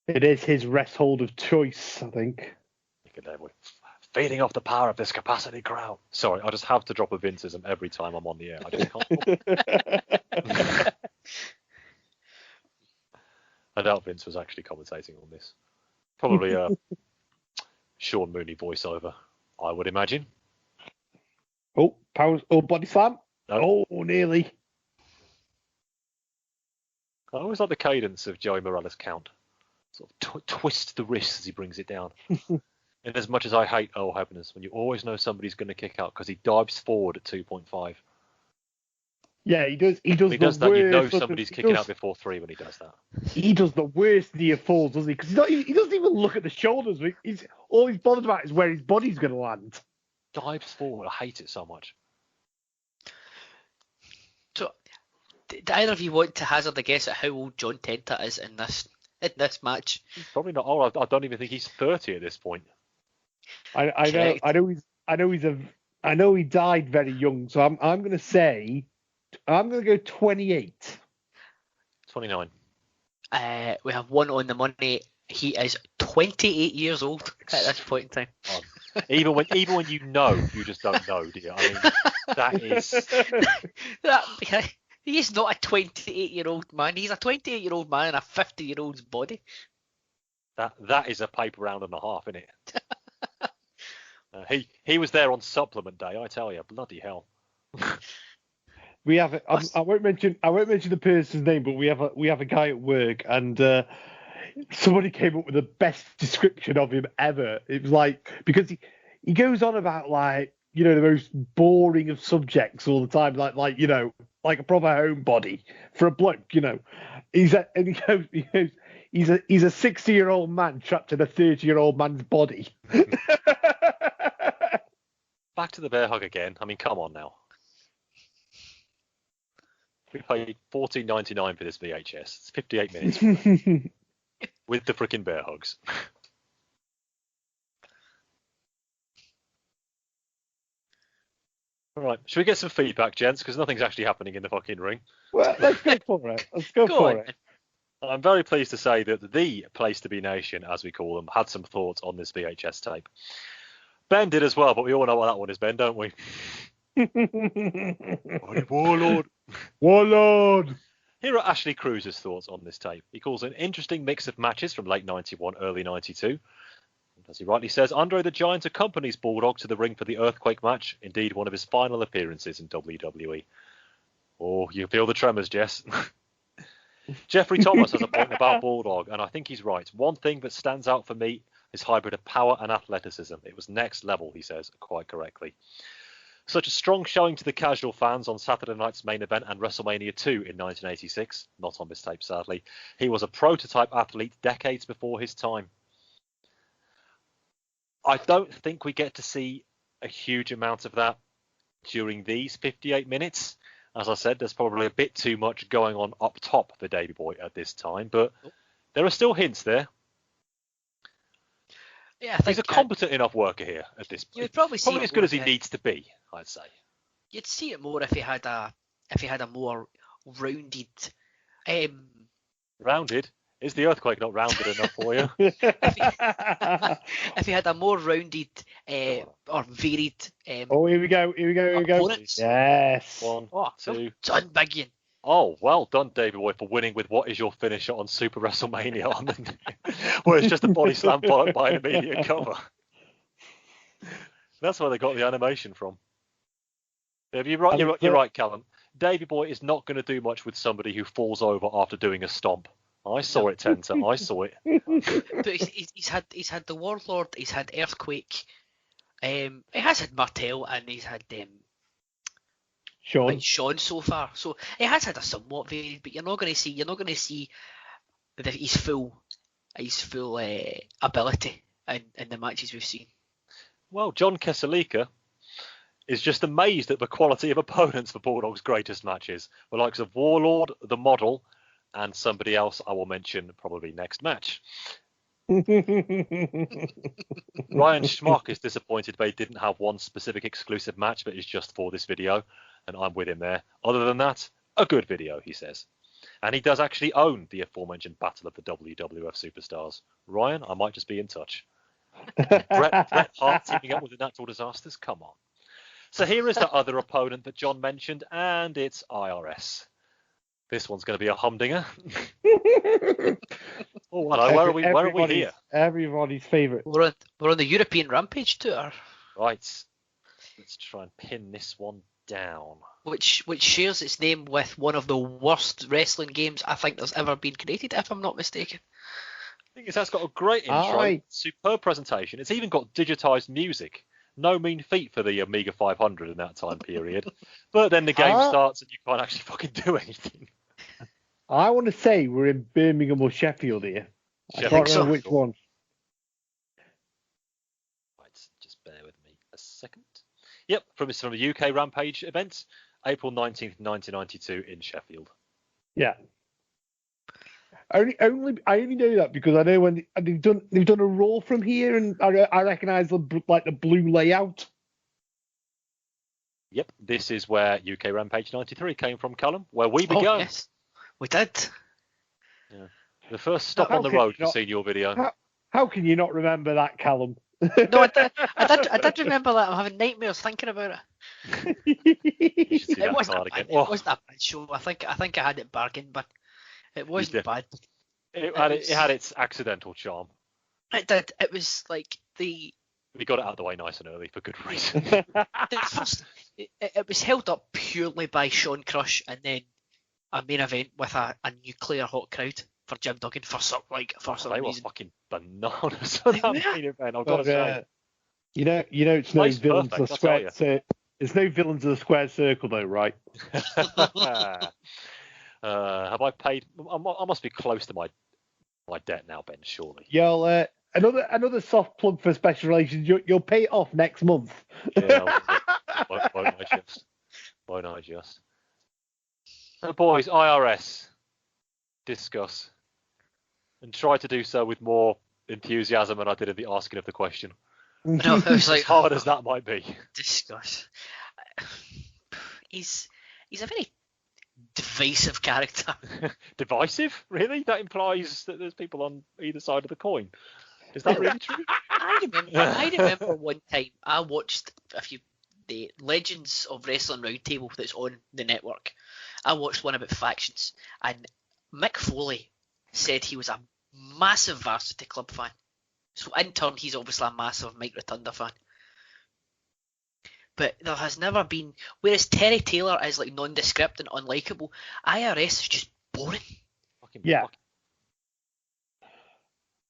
It is his rest hold of choice, I think. Look at Dave, feeding off the power of this capacity crowd. Sorry, I just have to drop a Vinceism every time I'm on the air. I just can't. I doubt Vince was actually commentating on this. Probably a Sean Mooney voiceover, I would imagine. Oh, body slam. No. Oh, nearly. I always like the cadence of Joey Morales' count. sort of twists the wrist as he brings it down. And as much as I hate Earl Hebner's, when you always know somebody's going to kick out because he dives forward at 2.5. Yeah, he does. He When he does that, you know somebody's kicking out before 3 when he does that. He does the worst near falls, doesn't he? Because he doesn't even look at the shoulders. All he's bothered about is where his body's going to land. Dives forward. I hate it so much. So, do either of you want to hazard a guess at how old John Tenta is in this match? He's probably not old. I don't even think he's 30 at this point. I know he died very young, so I'm going to say I'm going to go 28. 29. We have one on the money. He is 28 years old at this point in time. Even when you know, you just don't know, do you? I mean, that is. He's not a 28-year-old man. He's a 28-year-old man in a 50-year-old's body. That is a paper round and a half, isn't it? He was there on supplement day, I tell you. Bloody hell. We have. I won't mention the person's name, but we have a guy at work, and somebody came up with the best description of him ever. It was like, because he goes on about, like, you know, the most boring of subjects all the time, like you know, like a proper homebody for a bloke, you know. He goes, he's a 60-year-old man trapped in a 30-year-old man's body. Back to the bear hug again. I mean, come on now. We paid $14.99 for this VHS. It's 58 minutes with the freaking bear hugs. All right, should we get some feedback, gents? Because nothing's actually happening in the fucking ring. Well, let's go for it. I'm very pleased to say that the Place to Be Nation, as we call them, had some thoughts on this VHS tape. Ben did as well, but we all know what that one is, Ben, don't we? Warlord. Here are Ashley Cruz's thoughts on this tape. He calls it an interesting mix of matches from late 91, early 92. As he rightly says, Andre the Giant accompanies Bulldog to the ring for the Earthquake match, indeed one of his final appearances in WWE. Oh, you feel the tremors, Jess. Jeffrey Thomas has a point about Bulldog, and I think he's right. One thing that stands out for me is hybrid of power and athleticism. It was next level, he says, quite correctly. Such a strong showing to the casual fans on Saturday night's main event and WrestleMania 2 in 1986. Not on this tape, sadly. He was a prototype athlete decades before his time. I don't think we get to see a huge amount of that during these 58 minutes. As I said, there's probably a bit too much going on up top for Davey Boy at this time, but there are still hints there. Yeah, I think he's a competent enough worker here at this point. You'd probably see as good as he needs to be, I'd say. You'd see it more if he had a more rounded. Rounded? Is the Earthquake not rounded enough for you? If he had a more rounded or varied. Here we go. Opponents. Yes. 1, 2. Done, Big. Oh, well done, Davey Boy, for winning with what is your finisher on Super WrestleMania, where it's just a body slam followed by an immediate cover. That's where they got the animation from. You're right, Calum. Davey Boy is not going to do much with somebody who falls over after doing a stomp. I saw it, Tenta. I saw it. But he's had the Warlord. He's had Earthquake. He has had Martel, and he's had Sean so far. So he has had a somewhat varied, but you're not going to see his full ability in the matches we've seen. Well, John Kesalika is just amazed at the quality of opponents for Bulldog's greatest matches, the likes of Warlord, the Model, and somebody else I will mention probably next match. Ryan Schmock is disappointed they didn't have one specific exclusive match that is just for this video, and I'm with him there. Other than that, a good video, he says. And he does actually own the aforementioned Battle of the WWF Superstars. Ryan, I might just be in touch. Bret Hart teaming up with the Natural Disasters? Come on. So here is the other opponent that John mentioned, and it's IRS. This one's going to be a humdinger. Oh, hello. Where are we here? Everybody's favourite. We're on the European Rampage tour. Right. Let's try and pin this one down. Which shares its name with one of the worst wrestling games I think there's ever been created, if I'm not mistaken. thing is, that's got a great intro, superb presentation. It's even got digitized music. No mean feat for the Amiga 500 in that time period. But then the game starts and you can't actually fucking do anything. I want to say we're in Birmingham or Sheffield here. I can't remember which one. Right, just bear with me a second. Yep, from the UK Rampage event, April 19th, 1992 in Sheffield. Yeah. I only know that because I know when they've done a roll from here, and I recognise the blue layout. Yep, this is where UK Rampage 93 came from, Calum, where we began. Oh, yes, we did. Yeah. The first stop on the road for seeing your video. How can you not remember that, Calum? No, I did remember that. I'm having nightmares thinking about it. It wasn't a bad show. I think I had it bargained, but it wasn't bad. It had its accidental charm. It did. It was like we got it out of the way nice and early for good reason. It was held up purely by Sean Crush, and then a main event with a nuclear hot crowd for Jim Duggan for some reason. They were fucking bananas for that main event. I've got to say. You know, it's no villains of the square. It's no villains of the square circle, though, right? Have I paid? I must be close to my debt now, Ben. Surely. Yeah, another soft plug for special relations. You'll pay it off next month. Yeah, won't I just? Boys, IRS, discuss, and try to do so with more enthusiasm than I did at the asking of the question. No, it was like, as hard as that might be. Discuss. He's a very divisive character. Divisive? Really? That implies that there's people on either side of the coin. Is that really true? I remember one time I watched the Legends of Wrestling Roundtable that's on the network. I watched one about factions, and Mick Foley said he was a massive Varsity Club fan. So in turn, he's obviously a massive Mike Rotunda fan. But there has never been, whereas Terry Taylor is like nondescript and unlikable, IRS is just boring. Yeah.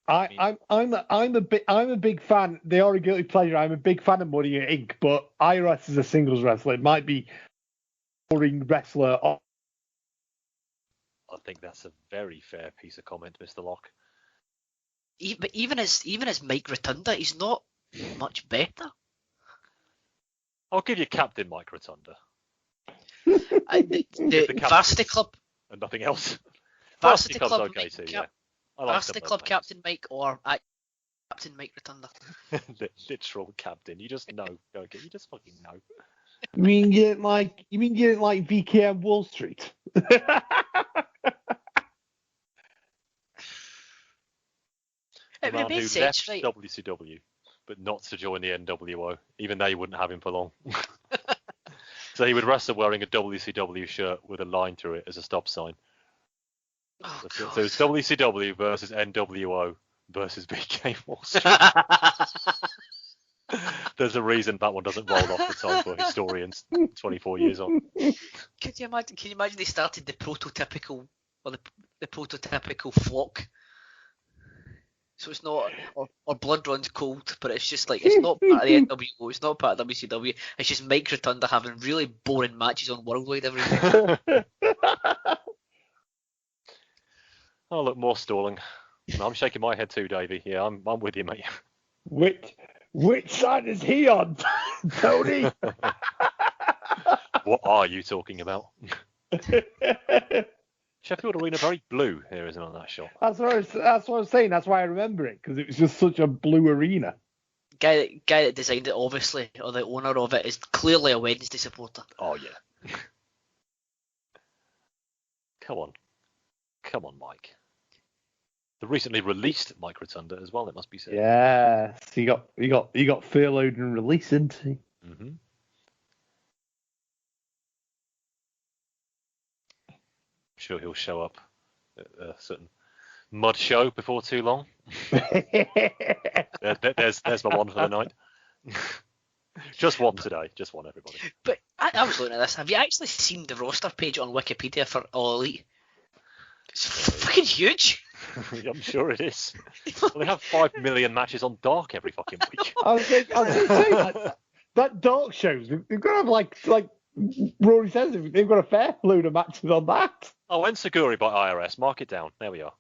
I'm a big fan. They are a guilty pleasure. I'm a big fan of Money Inc. But IRS is a singles wrestler. It might be boring wrestler. I think that's a very fair piece of comment, Mr. Locke. But even as Mike Rotunda, he's not much better. I'll give you Captain Mike Rotunda. The Varsity Club and nothing else. Varsity Club okay too. Yeah. Varsity Club Captain Mike or Captain Mike Rotunda. Literal captain. You just know. Okay, you just fucking know. You mean you didn't like VKM Wall Street? The man who left WCW, but not to join the NWO. Even they wouldn't have him for long. So he would wrestle wearing a WCW shirt with a line through it as a stop sign. Oh, so it's WCW versus NWO versus BK Wall Street. There's a reason that one doesn't roll off the tongue for historians 24 years on. Can you imagine they started the prototypical flock? So it's not, or blood runs cold, but it's just like, it's not part of the NWO, it's not part of WCW, it's just Mike Rotunda having really boring matches on Worldwide every week. Oh, look, more stalling. No, I'm shaking my head too, Davey. Yeah, I'm with you, mate. Which side is he on, Tony? What are you talking about? Sheffield Arena very blue here, isn't it, on that shot? That's what I was saying. That's why I remember it, because it was just such a blue arena. Guy that designed it, obviously, or the owner of it, is clearly a Wednesday supporter. Oh, yeah. Come on, Mike. The recently released Mike Rotunda as well, it must be said. Yeah, he got furloughed and released, didn't he? Mm-hmm. Sure, he'll show up at a certain mud show before too long. There's my one for the night. Just one today. Just one, everybody. But I was looking at this. Have you actually seen the roster page on Wikipedia for All Elite? It's fucking huge. I'm sure it is. Well, they have 5 million matches on Dark every fucking week. I was going to say that Dark shows, they've got to have like Rory says, they've got a fair load of matches on that. Oh, and Seguri by IRS. Mark it down. There we are.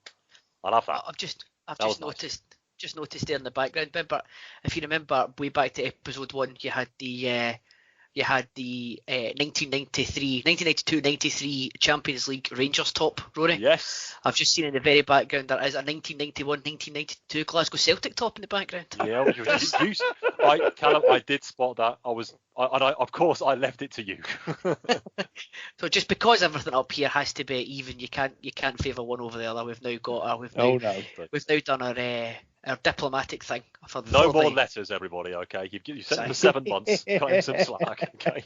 I'll have that. I've just Nice. noticed there in the background. Remember, if you remember way back to episode 1, you had the 1992-93 Champions League Rangers top, Rory. Yes. I've just seen in the very background there is a 1991-1992 Glasgow Celtic top in the background. Yeah, Calum, I did spot that. Of course, I left it to you. So just because everything up here has to be even, you can't favour one over the other. We've now got we've now done our diplomatic thing. No more letters, everybody. Okay, you've sent them for 7 months. Cut him some slack. Okay.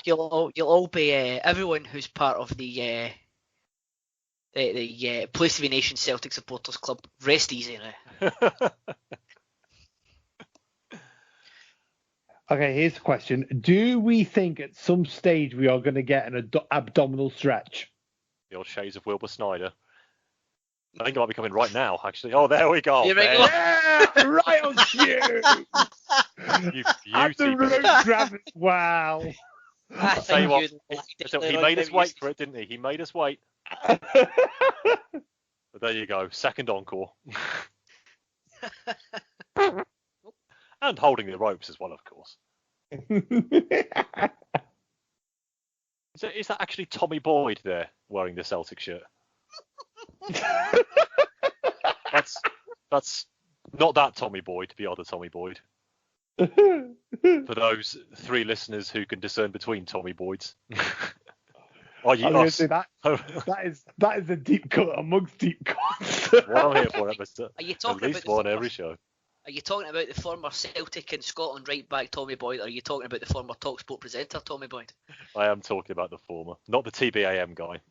You'll all be everyone who's part of the Place to Be Nation Celtic Supporters Club. Rest easy now. Okay, here's the question. Do we think at some stage we are going to get an abdominal stretch? The old shades of Wilbur Snyder. I think it might be coming right now, actually. Oh, there we go. Yeah, right on cue. You And the beauty. road grabbers. Wow. I Tell you what, think he made us wait for it, didn't he? He made us wait. But there you go. Second encore. And holding the ropes as well, of course. Is that actually Tommy Boyd there wearing the Celtic shirt? That's not that Tommy Boyd, the other Tommy Boyd. For those 3 listeners who can discern between Tommy Boyds. Are you us? That is a deep cut amongst deep cuts. What I'm here for, Mr. Are you At talking least about one every show. Are you talking about the former Celtic and Scotland right back Tommy Boyd, or are you talking about the former TalkSport presenter Tommy Boyd? I am talking about the former, not the TBAM guy.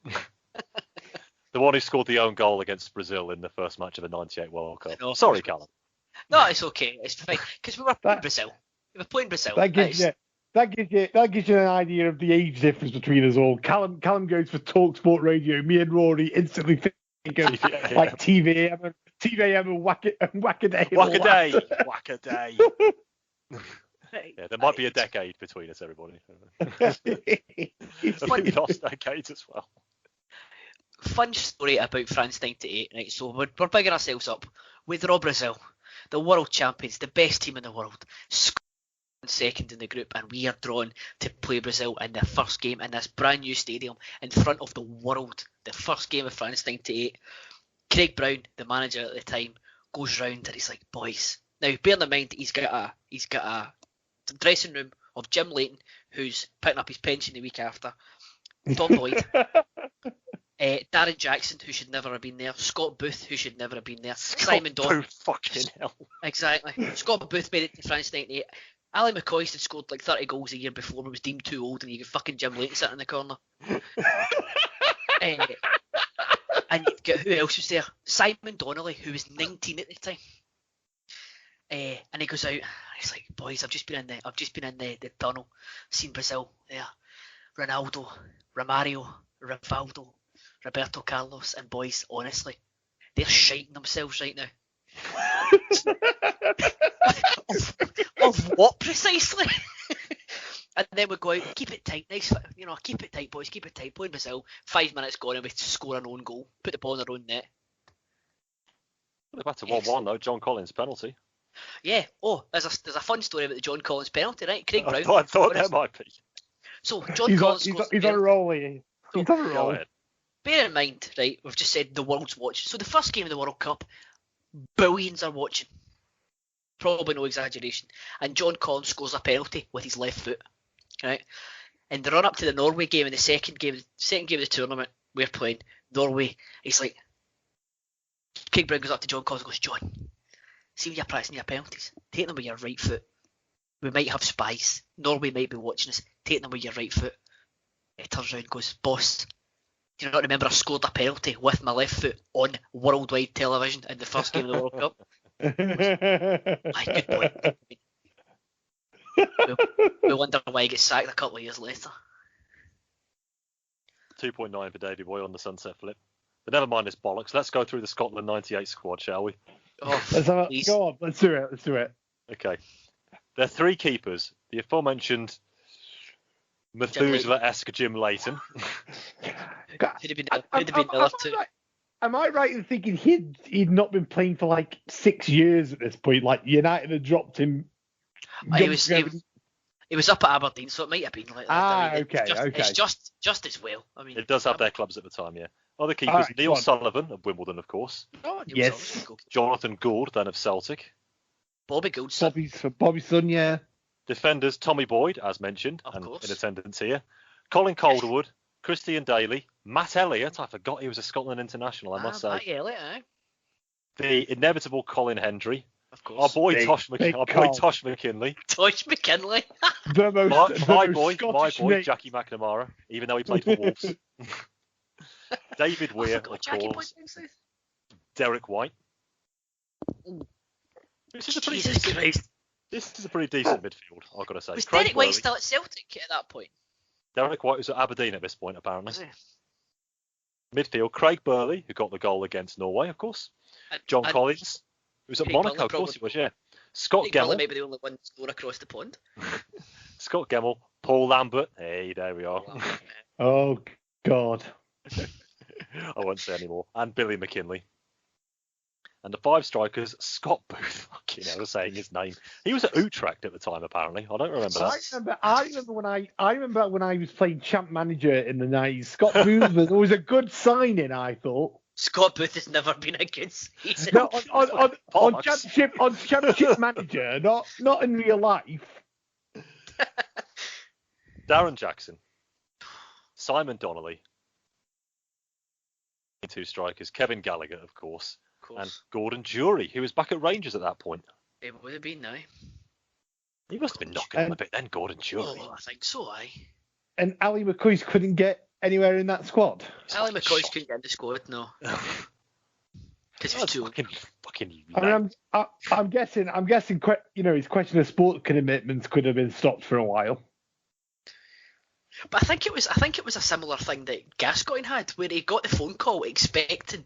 The one who scored the own goal against Brazil in the first match of the '98 World Cup. No, Sorry, Calum. No, it's okay. It's fine because we were playing Brazil. We were playing Brazil. That gives you an idea of the age difference between us all. Calum goes for TalkSport Radio. Me and Rory instantly think of like TVAM and Whack-A-Day. Whack-A-day. Yeah, there might be a decade between us, everybody. A few lost decades as well. Fun story about France '98, right? So we're bigging ourselves up. We draw Brazil, the world champions, the best team in the world. Second in the group, and we are drawn to play Brazil in the first game in this brand new stadium in front of the world. The first game of France '98. Craig Brown, the manager at the time, goes round and he's like, "Boys." Now, bear in mind, he's got a dressing room of Jim Leighton, who's picking up his pension the week after, Don Boyd, Darren Jackson, who should never have been there, Scott Booth, who should never have been there, Simon Donald. Fucking hell. Exactly. Scott Booth made it to France '98. Ali McCoist had scored like 30 goals a year before, but was deemed too old, and you got fucking Jim Leighton sitting in the corner. And you've got, who else was there? Simon Donnelly, who was 19 at the time. And he goes out. He's like, "Boys, I've just been in the tunnel, seen Brazil there. Ronaldo, Romario, Rivaldo, Roberto Carlos, and boys, honestly, they're shiting themselves right now." of what precisely? And then we go out, keep it tight, nice, keep it tight, boys, keep it tight. Playing Brazil, 5 minutes gone, and we score an own goal, put the ball in our own net. They're back to 1-1 though. John Collins penalty. Yeah. Oh, there's a fun story about the John Collins penalty, right? Craig Brown. I thought that might be. So John Collins. He's on a roll. He's on a roll. Bear in mind, right? We've just said the world's watching. So the first game of the World Cup, billions are watching. Probably no exaggeration. And John Collins scores a penalty with his left foot. Right, in the run up to the Norway game, in the second game of the tournament we're playing, Norway, he's like, Craig Brown goes up to John Collins and goes, "John, see when you're practicing your penalties, take them with your right foot. We might have spies. Norway might be watching us. Take them with your right foot." He turns around and goes, "Boss, do you not remember I scored a penalty with my left foot on worldwide television in the first game of the World Cup?" Aye, good point. We wonder why he gets sacked a couple of years later. 2.9 for Davey Boy on the sunset flip. But never mind this bollocks. Let's go through the Scotland 98 squad, shall we? Oh, Go on, let's do it. Okay. There are 3 keepers. The aforementioned Methuselah-esque Jim Leighton. Who'd have been the other two? Am I right in thinking he'd not been playing for like 6 years at this point? Like United had dropped him. He was up at Aberdeen, so it might have been like that. Okay. It's just as well. I mean, It does have their clubs at the time, yeah. Other keepers, Right, Neil Sullivan of Wimbledon, of course. Oh, Neil Yes. Sullivan, Jonathan Gould, then of Celtic. Bobby Gould's son. Bobby's son, yeah. Defenders, Tommy Boyd, as mentioned, Of and course. in attendance here. Colin Calderwood, Christian Daly, Matt Elliott. I forgot he was a Scotland international, I must say. Matt Elliott, eh? The inevitable Colin Hendry. Of Our course. boy Tosh McKinley. Tosh McKinley. The most, My Scottish boy, name. Jackie McNamara, even though he played for Wolves. David Weir, of Jackie Boy course. thinks this. Derek White. This is a pretty decent midfield, I've got to say. Was Craig Derek White Burley. still at Celtic at that point? Derek White was at Aberdeen at this point, apparently. Was he? Midfield, Craig Burley, who got the goal against Norway, of course. John Collins, who was at Craig Monaco, Burley of course probably- he was, yeah. Scott Probably Gemmell, maybe the only one score across the pond. Scott Gemmell, Paul Lambert. Hey, there we are. Oh, God. I won't say any more. And Billy McKinley. And the 5 strikers, Scott Booth. Fucking hell, saying his name. He was at Utrecht at the time, apparently. I don't remember that. I remember when I was playing Champ Manager in the 90s. Scott Booth was always a good signing, I thought. Scott Booth has never been a good season. No, on Championship Manager, not in real life. Darren Jackson. Simon Donnelly. 2 strikers. Kevin Gallagher, of course. And Gordon Jury, who was back at Rangers at that point. It would have been now. He must have been knocking on a bit then, Gordon Jury. Oh, I think so, aye. And Ali McCoy couldn't get anywhere in that squad. Ali McCoy couldn't get in the squad, no. Because he was too old. Fucking I mean, I'm guessing, his question of sport commitments could have been stopped for a while. But I think it was a similar thing that Gascoigne had, where he got the phone call expecting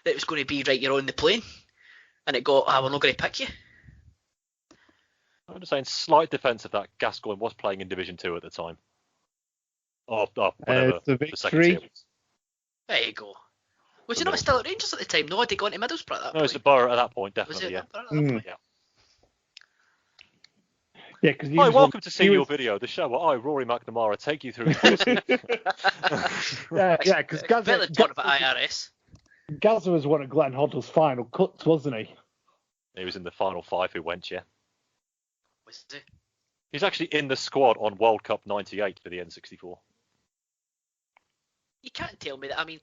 that it was going to be, right, you're on the plane, and it got, we're not going to pick you. I'm just saying, slight defence of that. Gascoigne was playing in Division 2 at the time. Whatever the the second tier was. There you go. Was he not still at Rangers at the time? No, had he gone to Middlesbrough at that point? No, it's the Borough at that point, Was definitely, it yeah. at that point? Yeah. Yeah, because Hi, welcome to see your video, the show where I, Rory McNamara, take you through. yeah, because Better talk about IRS. Gazza was one of Glenn Hoddle's final cuts, wasn't he? He was in the final 5 who went, yeah. Was he? He's actually in the squad on World Cup 98 for the N64. You can't tell me that. I mean,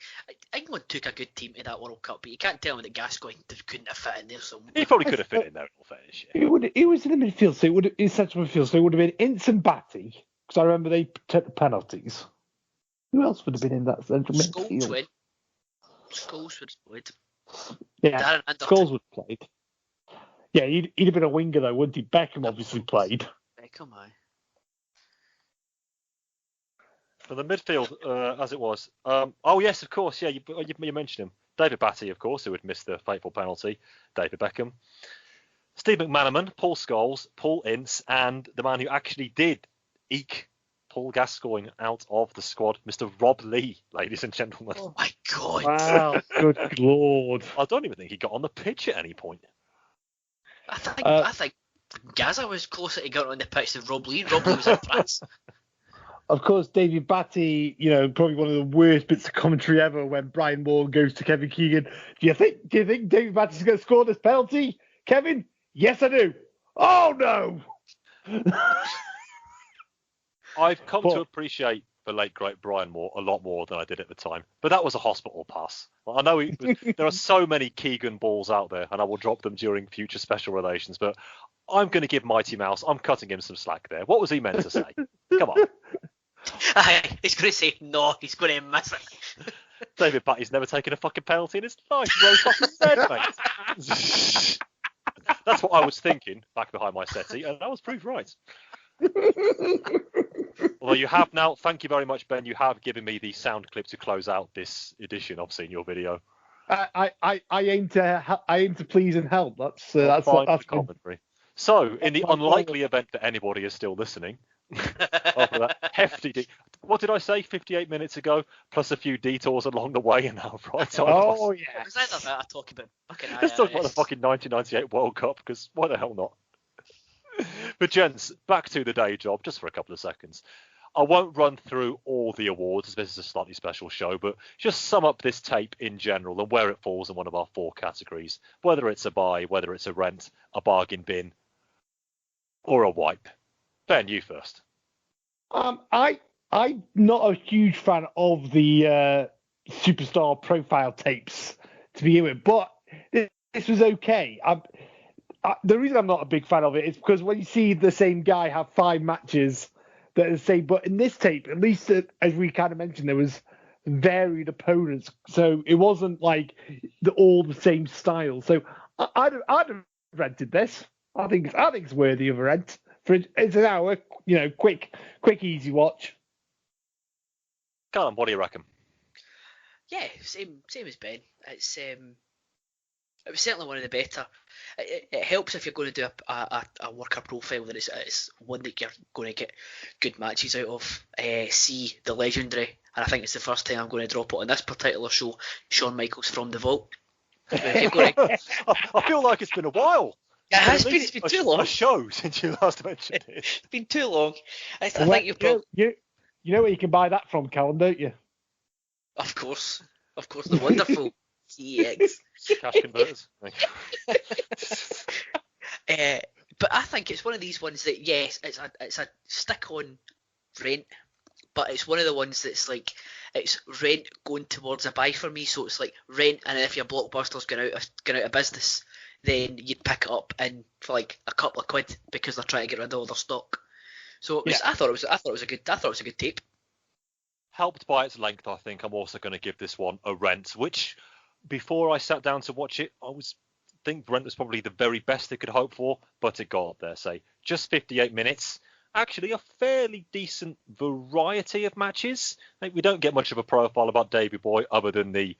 England took a good team to that World Cup, but you can't tell me that Gascoigne couldn't have fit in there somewhere. He probably could have fit in there in all fairness, yeah. He was in the midfield, so in central midfield, so it would have been Ince and Batty, because I remember they took the penalties. Who else would have been in that central midfield? Scholes would have played. Yeah, Scholes would have played. Yeah, he'd have been a winger though, wouldn't he? Beckham obviously played. Beckham, aye. For the midfield, as it was. Oh, yes, of course. Yeah, you mentioned him. David Batty, of course, who had missed the fateful penalty. David Beckham. Steve McManaman, Paul Scholes, Paul Ince, and the man who actually did eke Paul Gascoigne out of the squad, Mr. Rob Lee, ladies and gentlemen. Oh, my God. Wow, good Lord. I don't even think he got on the pitch at any point. I think Gaza was closer to getting on the pitch than Rob Lee. Rob Lee was in France. Of course, David Batty, probably one of the worst bits of commentary ever when Brian Moore goes to Kevin Keegan. Do you think David Batty's going to score this penalty, Kevin? Yes, I do. Oh, no. I've come to appreciate the late, great Brian Moore a lot more than I did at the time. But that was a hospital pass. I know there are so many Keegan balls out there, and I will drop them during future special relations, but I'm going to give Mighty Mouse, I'm cutting him some slack there. What was he meant to say? Come on. He's going to say no, he's going to miss it. David Batty's never taken a fucking penalty in his life. He's fucking red, mate. That's what I was thinking back behind my settee, and I was proved right. Although you have now, thank you very much, Ben. You have given me the sound clip to close out this edition of Seen Your Video. I aim to please and help. That's commentary. So, in the unlikely event that anybody is still listening, after that hefty, what did I say 58 minutes ago? Plus a few detours along the way, and now right on. Oh yeah. Was that about talking about fucking Let's talk about the fucking 1998 World Cup, because why the hell not? But gents, back to the day job, just for a couple of seconds. I won't run through all the awards, as this is a slightly special show, but just sum up this tape in general and where it falls in one of our 4 categories, whether it's a buy, whether it's a rent, a bargain bin, or a wipe. Ben, you first. I'm not a huge fan of the superstar profile tapes to begin with, but this was okay. The reason I'm not a big fan of it is because when you see the same guy have 5 matches that are the same, but in this tape, at least as we kind of mentioned, there was varied opponents, so it wasn't like all the same style. So I'd have rented this. I think it's worthy of a rent. It's an hour, quick, easy watch. Calum, what do you reckon? Yeah, same as Ben. It was certainly one of the better. It helps if you're going to do a worker profile that it's one that you're going to get good matches out of. See the legendary, and I think it's the first time I'm going to drop it on this particular show, Shawn Michaels from the Vault. I feel like it's been a while. It's been too long. A show since you last mentioned it. It's been too long. I think you've probably... You know where you can buy that from, Calum, don't you? Of course, the wonderful CX. Cash converters. But I think it's one of these ones that, yes, it's a stick on rent, but it's one of the ones that's like, it's rent going towards a buy for me. So it's like rent, and if your Blockbuster's going out of business, then you'd pick it up and for like a couple of quid because they're trying to get rid of all their stock. So I thought it was a good tape. Helped by its length, I think I'm also going to give this one a rent, which before I sat down to watch it, think rent was probably the very best they could hope for, but it got up there, say, just 58 minutes. Actually, a fairly decent variety of matches. We don't get much of a profile about Davey Boy other than the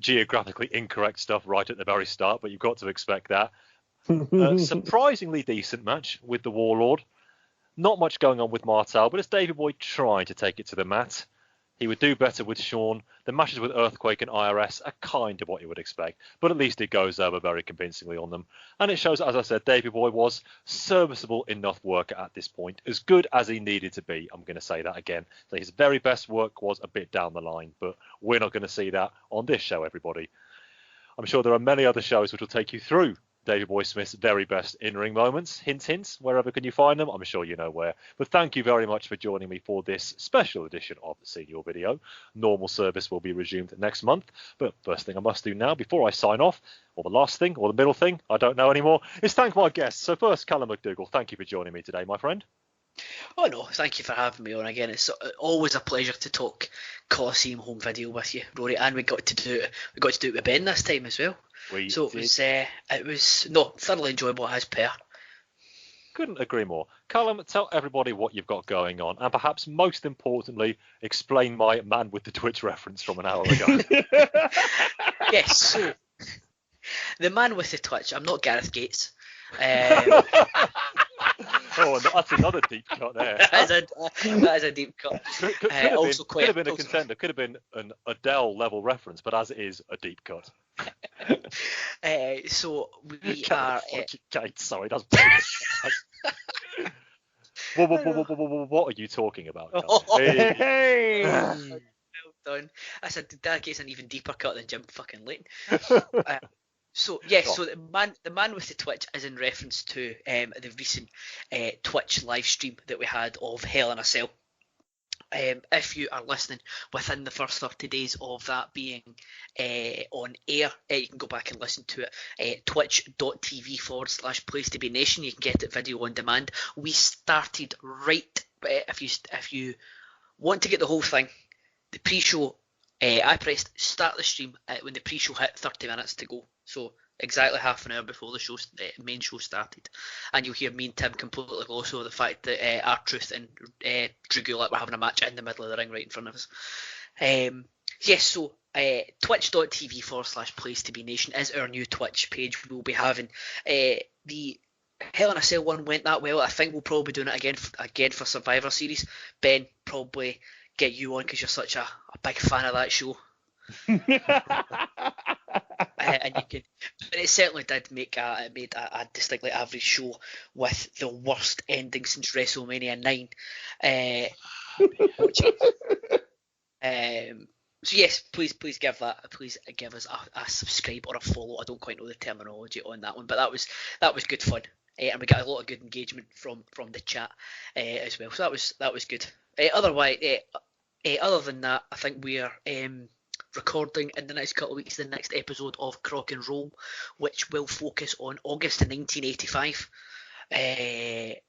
geographically incorrect stuff right at the very start, but you've got to expect that. Surprisingly decent match with the Warlord. Not much going on with Martel, but it's Davey Boy trying to take it to the mat. He would do better with Shawn. The matches with Earthquake and IRS are kind of what you would expect, but at least it goes over very convincingly on them. And it shows, as I said, Davey Boy was serviceable enough worker at this point, as good as he needed to be. I'm going to say that again. So his very best work was a bit down the line, but we're not going to see that on this show, everybody. I'm sure there are many other shows which will take you through Davey Boy Smith's very best in-ring moments. Hint, hint, wherever can you find them? I'm sure you know where. But thank you very much for joining me for this special edition of the Senior Video. Normal service will be resumed next month. But first thing I must do now, before I sign off, or the last thing, or the middle thing, I don't know anymore, is thank my guests. So first, Calum McDougall, thank you for joining me today, my friend. Oh no, thank you for having me on again. It's always a pleasure to talk Coliseum home video with you, Rory, and we got to do it with Ben this time as well. It was thoroughly enjoyable as per. Couldn't agree more. Calum, tell everybody what you've got going on, and perhaps most importantly, explain my man with the Twitch reference from an hour ago. Yes, so the man with the Twitch. I'm not Gareth Gates. Oh, that's another deep cut there. That is a deep cut. Could have been a contender. Could have been an Adele level reference, but as it is, a deep cut. So we are. Sorry, that's. What are you talking about? Hey. Well done. I said that gets an even deeper cut than Jim fucking Layton. So the man with the Twitch is in reference to the recent Twitch live stream that we had of Hell in a Cell. If you are listening within the first 30 days of that being on air, you can go back and listen to it. Twitch.tv/Place to Be Nation. You can get it video on demand. We started right. If you want to get the whole thing, the pre-show. I pressed start the stream when the pre-show hit 30 minutes to go. So exactly half an hour before the main show started, and you'll hear me and Tim completely gloss over the fact that R-Truth and Drew Gulak were having a match in the middle of the ring right in front of us. Yes, so twitch.tv/Place to Be Nation is our new Twitch page. We'll be having the Hell in a Cell one went that well. I think we'll probably be doing it again for Survivor Series. Ben, probably get you on because you're such a big fan of that show. And you can, but it certainly did made a distinctly average show with the worst ending since WrestleMania 9. So yes, please give us a subscribe or a follow. I don't quite know the terminology on that one, but that was good fun, and we got a lot of good engagement from the chat as well. So that was good. Other than that, I think we are recording in the next couple of weeks the next episode of Crock and Roll, which will focus on August 1985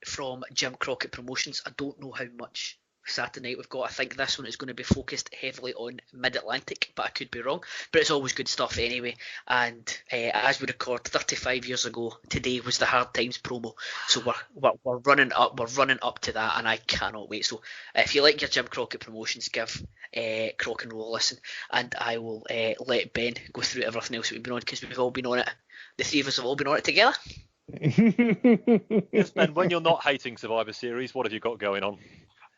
from Jim Crockett Promotions. I don't know how much Saturday night we've got. I think this one is going to be focused heavily on Mid-Atlantic, but I could be wrong. But it's always good stuff anyway. And as we record, 35 years ago today was the Hard Times promo, so we're running up to that, and I cannot wait. So if you like your Jim Crockett Promotions, give Crock and Roll a listen, and I will let Ben go through everything else that we've been on, because we've all been on it. The three of us have all been on it together. Yes, Ben, when you're not hating Survivor Series, what have you got going on?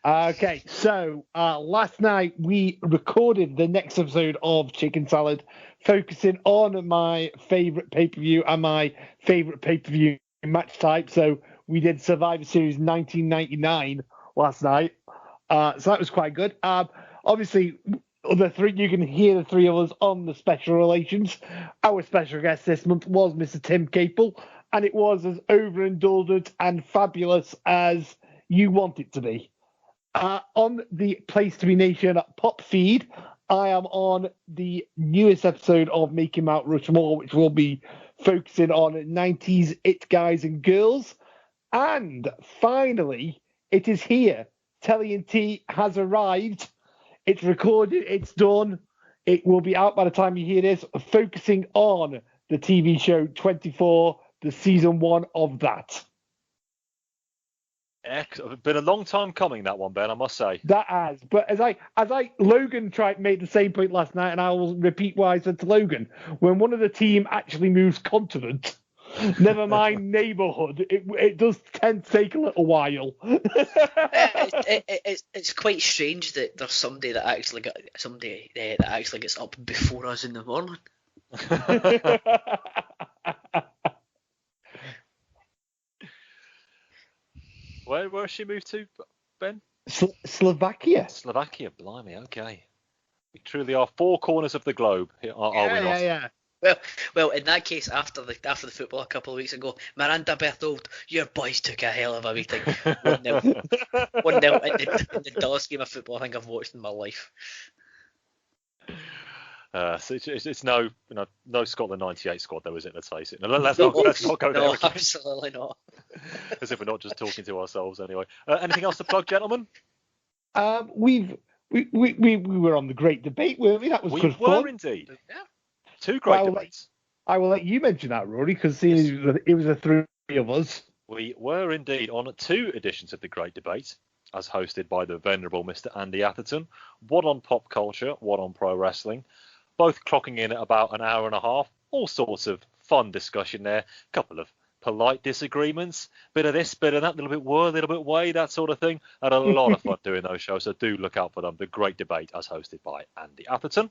Okay, so last night we recorded the next episode of Chicken Salad, focusing on my favourite pay-per-view and my favourite pay-per-view match type. So we did Survivor Series 1999 last night. So that was quite good. Obviously, you can hear the three of us on the Special Relations. Our special guest this month was Mr. Tim Capel, and it was as overindulgent and fabulous as you want it to be. On the Place to Be Nation pop feed, I am on the newest episode of Making Mount Rushmore, which will be focusing on 90s it guys and girls. And finally, it is here. Telly and T has arrived. It's recorded. It's done. It will be out by the time you hear this, focusing on the TV show 24, the season 1 of that. It's been a long time coming, that one, Ben, I must say. That has. But as Logan made the same point last night, and I will repeat what I said to Logan. When one of the team actually moves continent, never mind neighbourhood, it does tend to take a little while. It's quite strange that there's somebody that actually gets up before us in the morning. Where has she moved to, Ben? Slovakia. Slovakia, blimey, okay. We truly are four corners of the globe, are we not? Yeah. Well, in that case, after the football a couple of weeks ago, Miranda Berthold, your boys took a hell of a beating. 1-0 in the dullest game of football I think I've watched in my life. So it's no Scotland '98 squad though, is it? Let's face it. Let's not go there. No, absolutely not. As if we're not just talking to ourselves anyway. Anything else to plug, gentlemen? We were on the great debate, weren't we? That was good fun. We were indeed. Yeah. Two great debates. I will let you mention that, Rory, because it was the three of us. We were indeed on 2 editions of the Great Debate, as hosted by the venerable Mr. Andy Atherton. One on pop culture, one on pro wrestling. Both clocking in at about an hour and a half. All sorts of fun discussion there. A couple of polite disagreements. Bit of this, bit of that, a little bit word, a little bit way, that sort of thing. Had a lot of fun doing those shows, so do look out for them. The Great Debate, as hosted by Andy Atherton.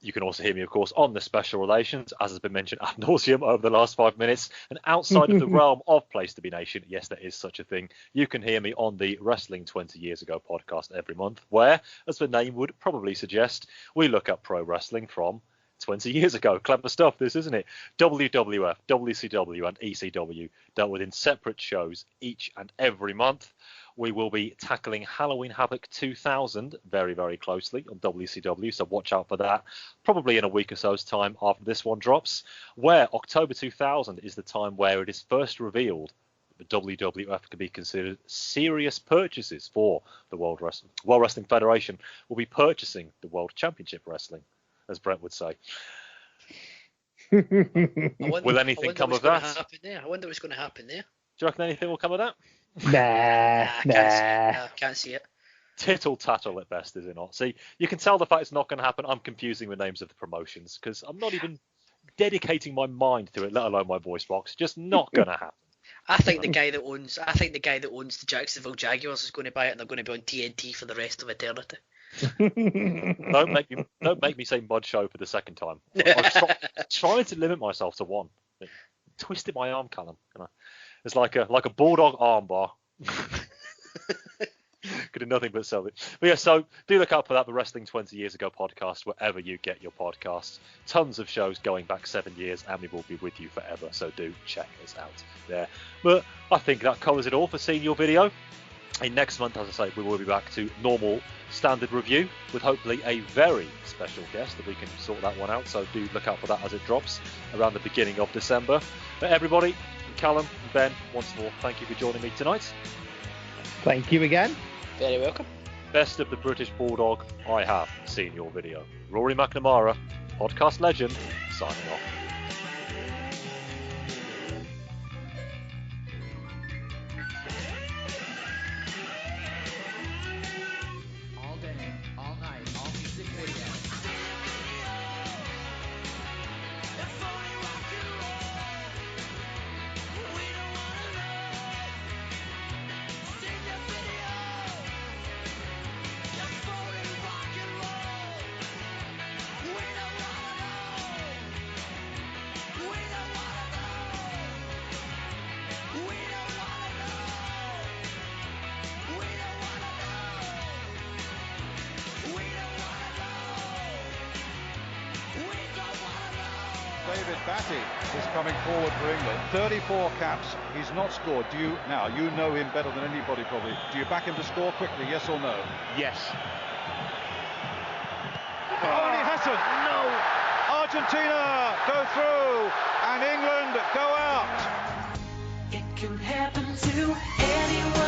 You can also hear me, of course, on the Special Relations, as has been mentioned ad nauseum over the last 5 minutes. And outside of the realm of Place to Be Nation, yes, there is such a thing. You can hear me on the Wrestling 20 Years Ago podcast every month, where, as the name would probably suggest, we look at pro wrestling from 20 years ago. Clever stuff, this, isn't it? WWF, WCW, and ECW dealt with in separate shows each and every month. We will be tackling Halloween Havoc 2000 very, very closely on WCW, so watch out for that. Probably in a week or so's time after this one drops, where October 2000 is the time where it is first revealed that the WWF could be considered serious purchases for the World Wrestling Federation. Will be purchasing the World Championship Wrestling, as Brent would say. Will anything come of that? I wonder what's going to happen there. Do you reckon anything will come of that? Nah. Can't see it. Tittle tattle at best, is it not? See, you can tell the fact it's not going to happen. I'm confusing the names of the promotions because I'm not even dedicating my mind to it, let alone my voice box. Just not going to happen. I think the guy that owns the Jacksonville Jaguars is going to buy it, and they're going to be on TNT for the rest of eternity. Don't make me say Mud Show for the second time. I'm trying to limit myself to one. Twisted my arm, Calum. It's like a bulldog armbar. Could do nothing but sell it. But yeah, so do look out for that, the Wrestling 20 Years Ago podcast, wherever you get your podcasts. Tons of shows going back 7 years, and we will be with you forever. So do check us out there. But I think that covers it all for Seeing Your Video. And next month, as I say, we will be back to normal standard review with hopefully a very special guest that we can sort that one out. So do look out for that as it drops around the beginning of December. But everybody, Calum, Ben, once more, thank you for joining me tonight. Thank you again. Very welcome. Best of the British Bulldog, I have seen your video. Rory McNamara, podcast legend, signing off. All day, all night, all music radio. David Batty is coming forward for England. 34 caps. He's not scored. Do you now? You know him better than anybody probably. Do you back him to score quickly? Yes or no? Yes. Oh, and he hasn't. No. Argentina go through, and England go out. It can happen to anyone.